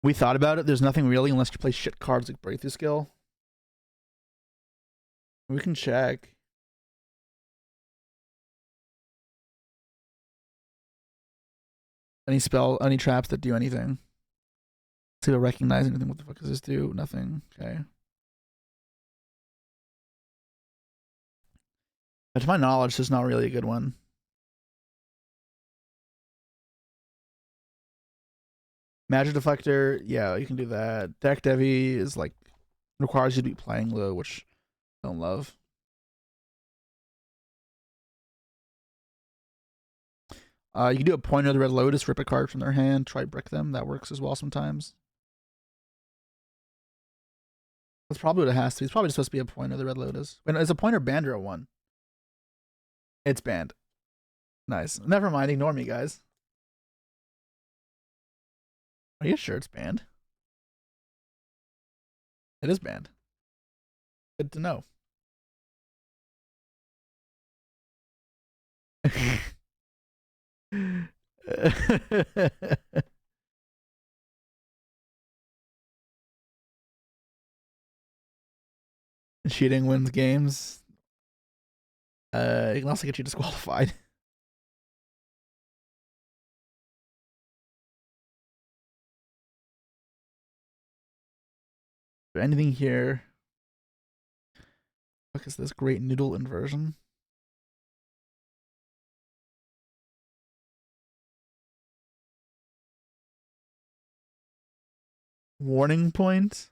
we thought about it. There's nothing really unless you play shit cards like Breakthrough Skill. We can check. Any traps that do anything. See if I recognize anything. What the fuck does this do? Nothing. Okay. But to my knowledge, this is not really a good one. Magic Deflector, yeah, you can do that. Deck Devi is like requires you to be playing low, which I don't love. You can do a Pointer of the Red Lotus, rip a card from their hand, try brick them. That works as well sometimes. That's probably what it has to be. It's probably just supposed to be a Pointer of the Red Lotus. Wait, is a Pointer banned or a 1? It's banned. Nice. Never mind, ignore me, guys. Are you sure it's banned? It is banned. Good to know. Cheating wins games. It can also get you disqualified. Anything here? What is this great noodle inversion? Warning point?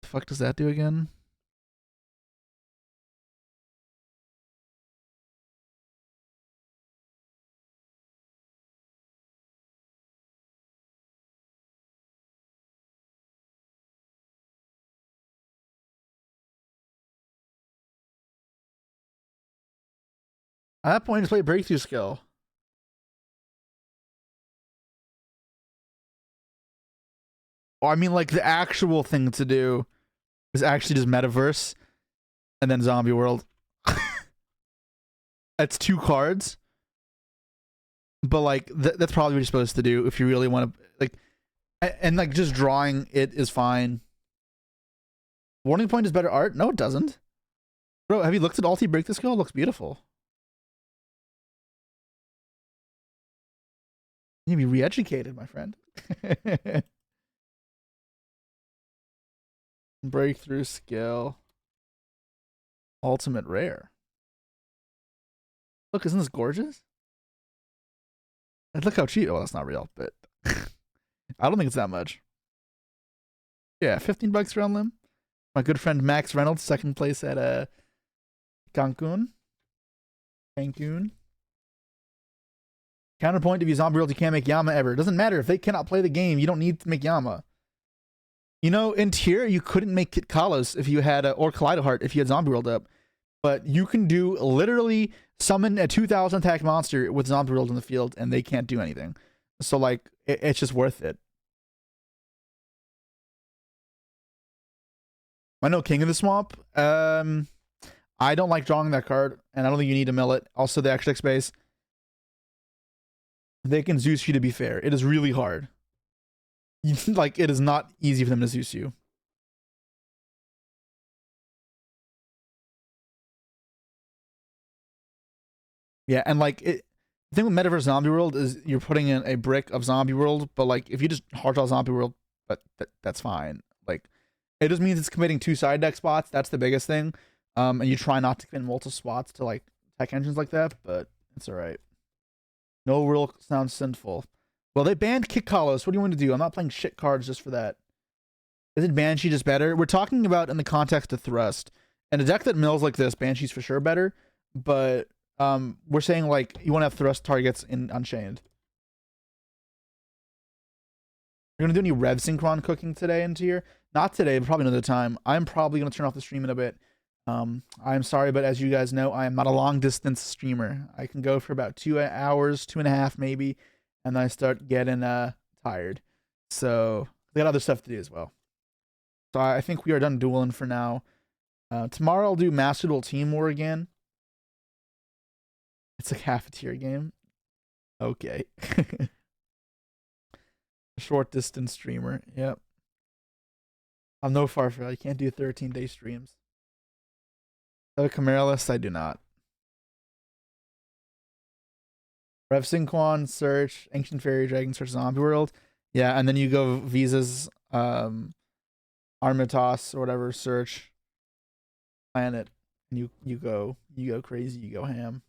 The fuck does that do again? At that point, just play Breakthrough Skill. Or I mean, like the actual thing to do is actually just Metaverse and then Zombie World. That's 2 cards, but like that's probably what you're supposed to do if you really want to like, and like just drawing it is fine. Warning Point is better art? No, it doesn't. Bro, have you looked at Alti Break the Skill? It looks beautiful. You need to be re-educated, my friend. Breakthrough skill. Ultimate rare. Look, isn't this gorgeous? And look how cheap. Oh, that's not real, but I don't think it's that much. Yeah, 15 bucks around limb. My good friend Max Reynolds, second place at Cancun. Counterpoint, if you zombie world, you can't make Yama ever. It doesn't matter. If they cannot play the game, you don't need to make Yama. You know, in tier, you couldn't make Kit Kalos if you had, or Kaleidoheart if you had zombie world up. But you can do literally summon a 2000 attack monster with zombie world in the field, and they can't do anything. So, like, it's just worth it. I know King of the Swamp. I don't like drawing that card, and I don't think you need to mill it. Also, the extra space. They can Zeus you, to be fair. It is really hard. Like, it is not easy for them to Zeus you. Yeah, and like, the thing with Metaverse Zombie World is you're putting in a brick of Zombie World, but like, if you just hard draw Zombie World, but that's fine. Like, it just means it's committing 2 side deck spots. That's the biggest thing. And you try not to commit multiple spots to like tech engines like that, but it's alright. No rule sounds sinful. Well, they banned Kit Kalos. What do you want to do? I'm not playing shit cards just for that. Isn't Banshee just better? We're talking about in the context of Thrust. And a deck that mills like this, Banshee's for sure better. But we're saying like you want to have Thrust targets in Unchained. You're gonna do any Rev Synchron cooking today into here? Not today, but probably another time. I'm probably gonna turn off the stream in a bit. I'm sorry, but as you guys know, I am not a long distance streamer. I can go for about 2 hours, 2.5 maybe, and then I start getting tired. So I got other stuff to do as well. So I think we are done dueling for now. Tomorrow I'll do Master Duel Team War again. It's a cafeteria game. Okay. Short distance streamer. Yep. I'm no Farfel. I can't do 13-day streams. The Chimera list, I do not. Rev Synchron, search, Ancient Fairy Dragon, search Zombie World. Yeah, and then you go Visa's Armitas or whatever, search planet, and you go crazy, you go ham.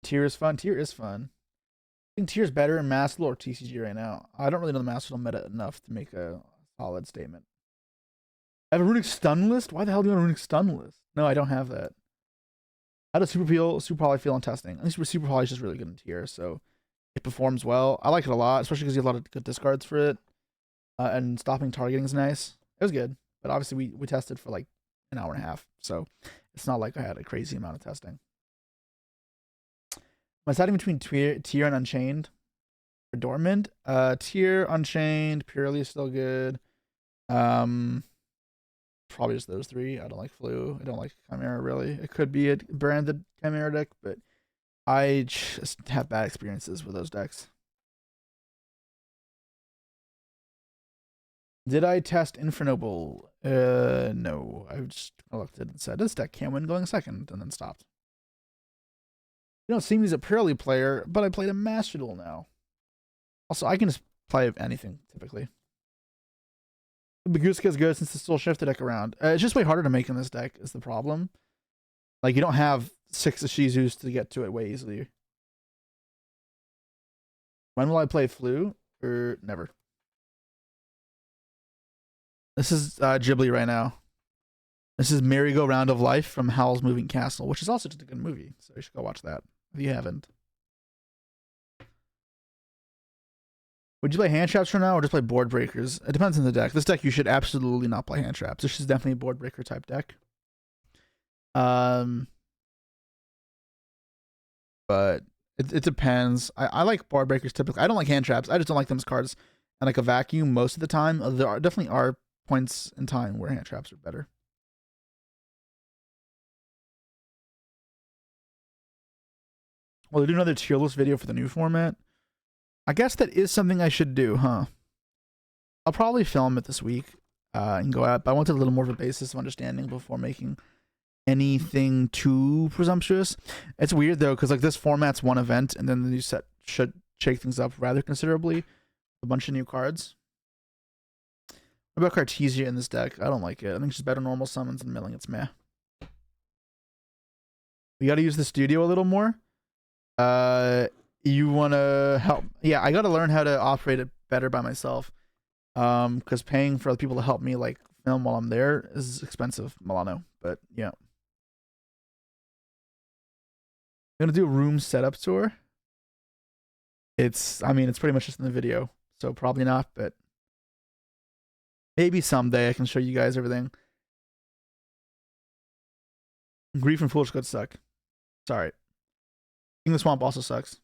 Tier is fun. Tier is fun. I think Tier is better in Master Duel or TCG right now. I don't really know the Master Duel meta enough to make a solid statement. I have a Runic Stun list? Why the hell do you want a Runic Stun list? No, I don't have that. How does Super Poly feel in testing? I think Super Poly is just really good in tier, so it performs well. I like it a lot, especially because you have a lot of good discards for it. And stopping targeting is nice. It was good, but obviously we tested for like an hour and a half, so it's not like I had a crazy amount of testing. I'm deciding between tier and Unchained or Dormant. Tier, Unchained, Purely is still good. Probably just those 3. I don't like Flu. I don't like Chimera, really. It could be a branded Chimera deck, but I just have bad experiences with those decks. Did I test Infernoble? No. I just looked at it and said, this deck can win going second, and then stopped. You don't see me as a Purely player, but I played a Master Duel now. Also, I can just play anything, typically. Baguska is good since it's still shifted deck around. It's just way harder to make in this deck is the problem. Like, you don't have 6 Shizus to get to it way easily. When will I play Flu? Or never. This is Ghibli right now. This is Merry-Go-Round of Life from Howl's Moving Castle, which is also just a good movie, so you should go watch that if you haven't. Would you play hand traps for now or just play board breakers? It depends on the deck. This deck you should absolutely not play hand traps. This is definitely a board breaker type deck. But it depends. I like board breakers typically. I don't like hand traps. I just don't like them as cards. And like a vacuum most of the time. There definitely are points in time where hand traps are better. Well, they do another tier list video for the new format. I guess that is something I should do, huh? I'll probably film it this week and go out, but I wanted a little more of a basis of understanding before making anything too presumptuous. It's weird though, because like this format's one event, and then the new set should shake things up rather considerably. A bunch of new cards. What about Cartesia in this deck? I don't like it. I think it's just better normal summons and milling. It's meh. We got to use the studio a little more. You want to help? Yeah, I got to learn how to operate it better by myself. Because paying for other people to help me like film while I'm there is expensive, Milano. But yeah, I'm gonna do a room setup tour. I mean, it's pretty much just in the video, so probably not. But maybe someday I can show you guys everything. Grief and Foolish Good suck. Sorry. King of the Swamp also sucks.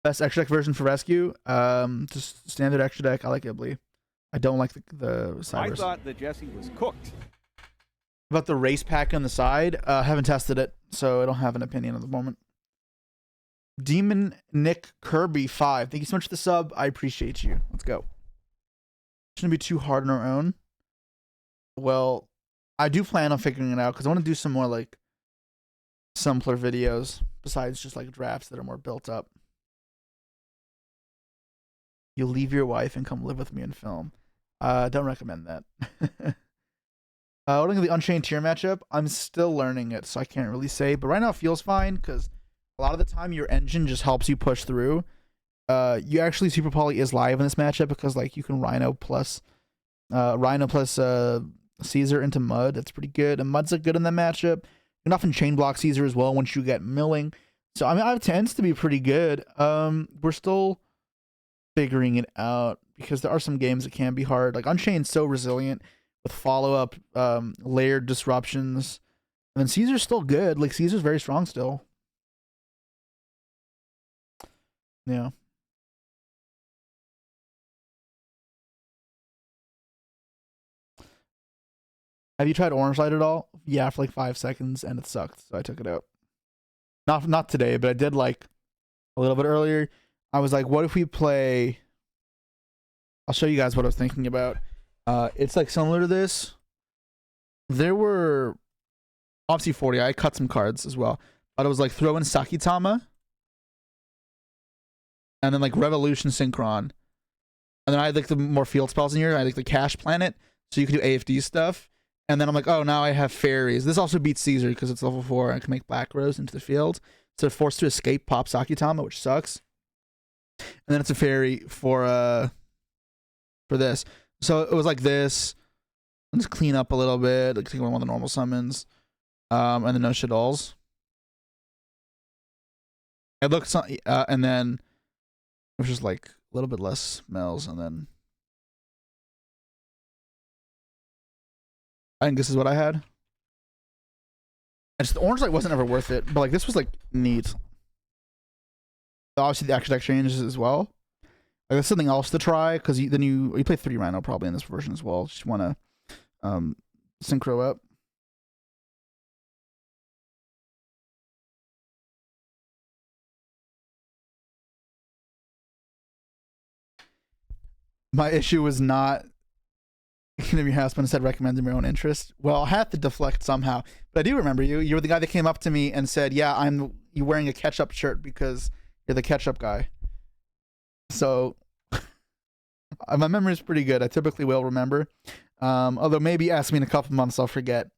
Best extra deck version for Rescue. Just standard extra deck. I like Ibly. I don't like the Cybers. I thought that Jesse was cooked. About the race pack on the side, haven't tested it, so I don't have an opinion at the moment. Demon Nick Kirby 5. Thank you so much for the sub. I appreciate you. Let's go. Shouldn't be too hard on our own. Well, I do plan on figuring it out because I want to do some more like simpler videos besides just like drafts that are more built up. You'll leave your wife and come live with me and film. Don't recommend that. Looking at the Unchained tier matchup, I'm still learning it, so I can't really say. But right now it feels fine because a lot of the time your engine just helps you push through. You actually Super Poly is live in this matchup because like you can Rhino plus Caesar into Mud. That's pretty good, and Mud's good in that matchup. You can often chain block Caesar as well once you get milling. So I mean, it tends to be pretty good. We're still figuring it out because there are some games that can be hard. Like Unchained's so resilient with follow-up layered disruptions. And then Caesar's still good. Like Caesar's very strong still. Yeah. Have you tried Orange Light at all? Yeah, for like 5 seconds and it sucked, so I took it out. Not today, but I did like a little bit earlier. I was like, what if we play... I'll show you guys what I was thinking about. It's like similar to this. There were obviously 40. I cut some cards as well. But it was like throw in Sakitama. And then like Revolution Synchron. And then I had like the more field spells in here. I had like the Cash Planet. So you could do AFD stuff. And then I'm like, oh, now I have fairies. This also beats Caesar because it's level 4. I can make Black Rose into the field. So forced to escape pop Sakitama, which sucks. And then it's a fairy for this. So it was like this. Let's clean up a little bit. Like take one of the normal summons. And then no Shaddolls. It looks and then it was just like a little bit less smells, and then I think this is what I had. The Orange Light wasn't ever worth it, but like this was like neat. Obviously the action deck changes as well. Like that's something else to try because then you play 3 Rhino probably in this version as well. Just want to synchro up. My issue was not Kingdom of Your House, but instead recommending your own interest. Well, I had to deflect somehow, but I do remember you. You were the guy that came up to me and said, "Yeah, you wearing a ketchup shirt because you're the ketchup guy." So my memory is pretty good. I typically will remember. Although maybe ask me in a couple months, I'll forget.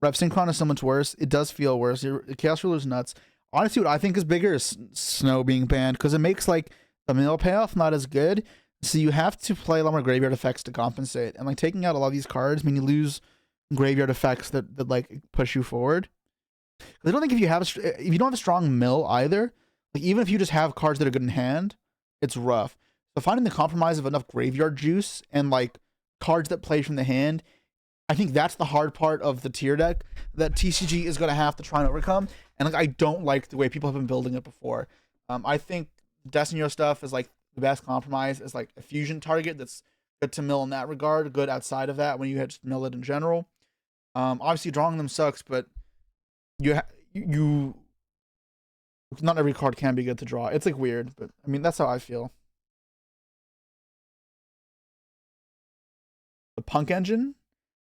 Rev Synchron is so much worse. It does feel worse. Chaos Ruler's nuts. Honestly, what I think is bigger is Snow being banned because it makes like the mill payoff not as good. So you have to play a lot more graveyard effects to compensate. And like taking out a lot of these cards, I mean, you lose graveyard effects that like push you forward. I don't think if you don't have a strong mill either, like even if you just have cards that are good in hand, it's rough. So finding the compromise of enough graveyard juice and like cards that play from the hand, I think that's the hard part of the tier deck that TCG is going to have to try and overcome. And like I don't like the way people have been building it before. I think Destiny stuff is like the best compromise is like a fusion target that's good to mill in that regard, good outside of that when you just mill it in general. Obviously drawing them sucks, but you not every card can be good to draw. It's like weird, but I mean that's how I feel. the Punk engine.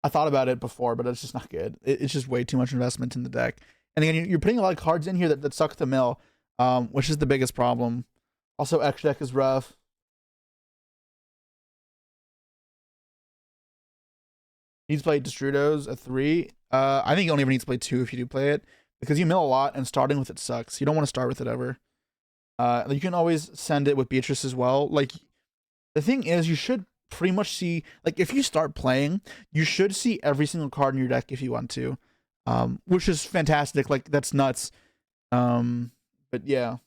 I thought about it before, but it's just not good. It's just way too much investment in the deck. And again, you're putting a lot of cards in here that suck the mill, which is the biggest problem. Also, X deck is rough. Needs to play Destrudos at 3. I think you only ever need to play 2 if you do play it, because you mill a lot and starting with it sucks. You don't want to start with it ever. You can always send it with Beatrice as well. Like, the thing is, you should pretty much see, like, if you start playing, you should see every single card in your deck if you want to, which is fantastic. Like, that's nuts. But yeah.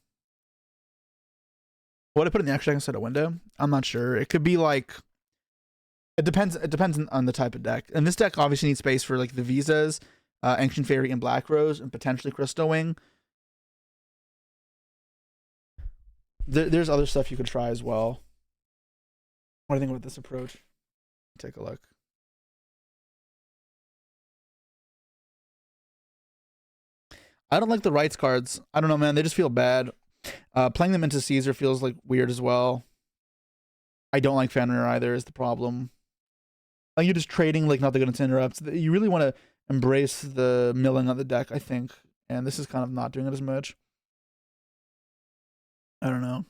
What I put in the extra deck instead of window? I'm not sure. It could be like, it depends on the type of deck. And this deck obviously needs space for like the Visas, Ancient Fairy and Black Rose, and potentially Crystal Wing. There's other stuff you could try as well. What do you think about this approach? Take a look. I don't like the rights cards. I don't know, man. They just feel bad. Playing them into Caesar feels like weird as well. I don't like Fenrir either is the problem. Like, you're just trading like nothing to interrupt. You really want to embrace the milling of the deck, I think. And this is kind of not doing it as much. I don't know.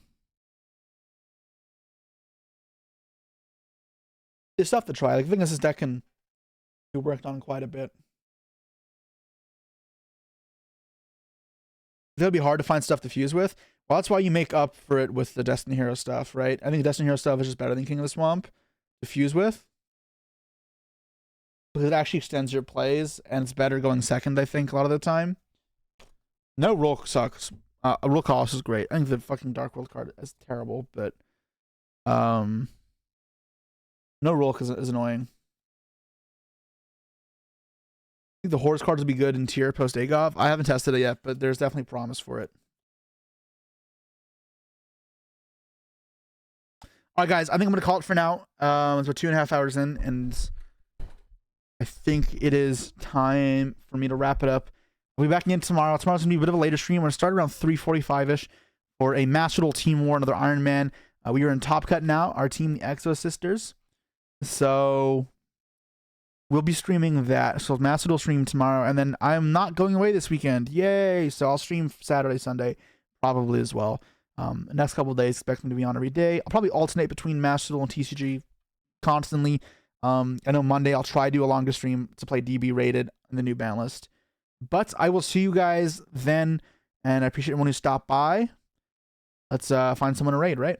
There's stuff to try. Like, I think this deck can be worked on quite a bit. It'll be hard to find stuff to fuse with. Well, that's why you make up for it with the Destiny Hero stuff, right? I think Destiny Hero stuff is just better than King of the Swamp to fuse with, because it actually extends your plays, and it's better going second, I think, a lot of the time. No roll sucks. Roll Colossus is great. I think the fucking Dark World card is terrible, but no roll is annoying. I think the Horse cards will be good in tier post Agov. I haven't tested it yet, but there's definitely promise for it. All right, guys, I think I'm going to call it for now. We're 2.5 hours in, and I think it is time for me to wrap it up. I'll be back again tomorrow. Tomorrow's going to be a bit of a later stream. We're going to start around 3:45-ish for a Master Duel Team War, another Iron Man. We are in Top Cut now, our team, the Exo Sisters. So we'll be streaming that. So Master Duel stream tomorrow, and then I'm not going away this weekend. Yay! So I'll stream Saturday, Sunday, probably as well. The next couple of days, expect me to be on every day. I'll probably alternate between Master Duel and TCG constantly. I know Monday I'll try to do a longer stream to play DB rated in the new ban list. But I will see you guys then, and I appreciate everyone who stopped by. Let's find someone to raid, right?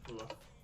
Bluff.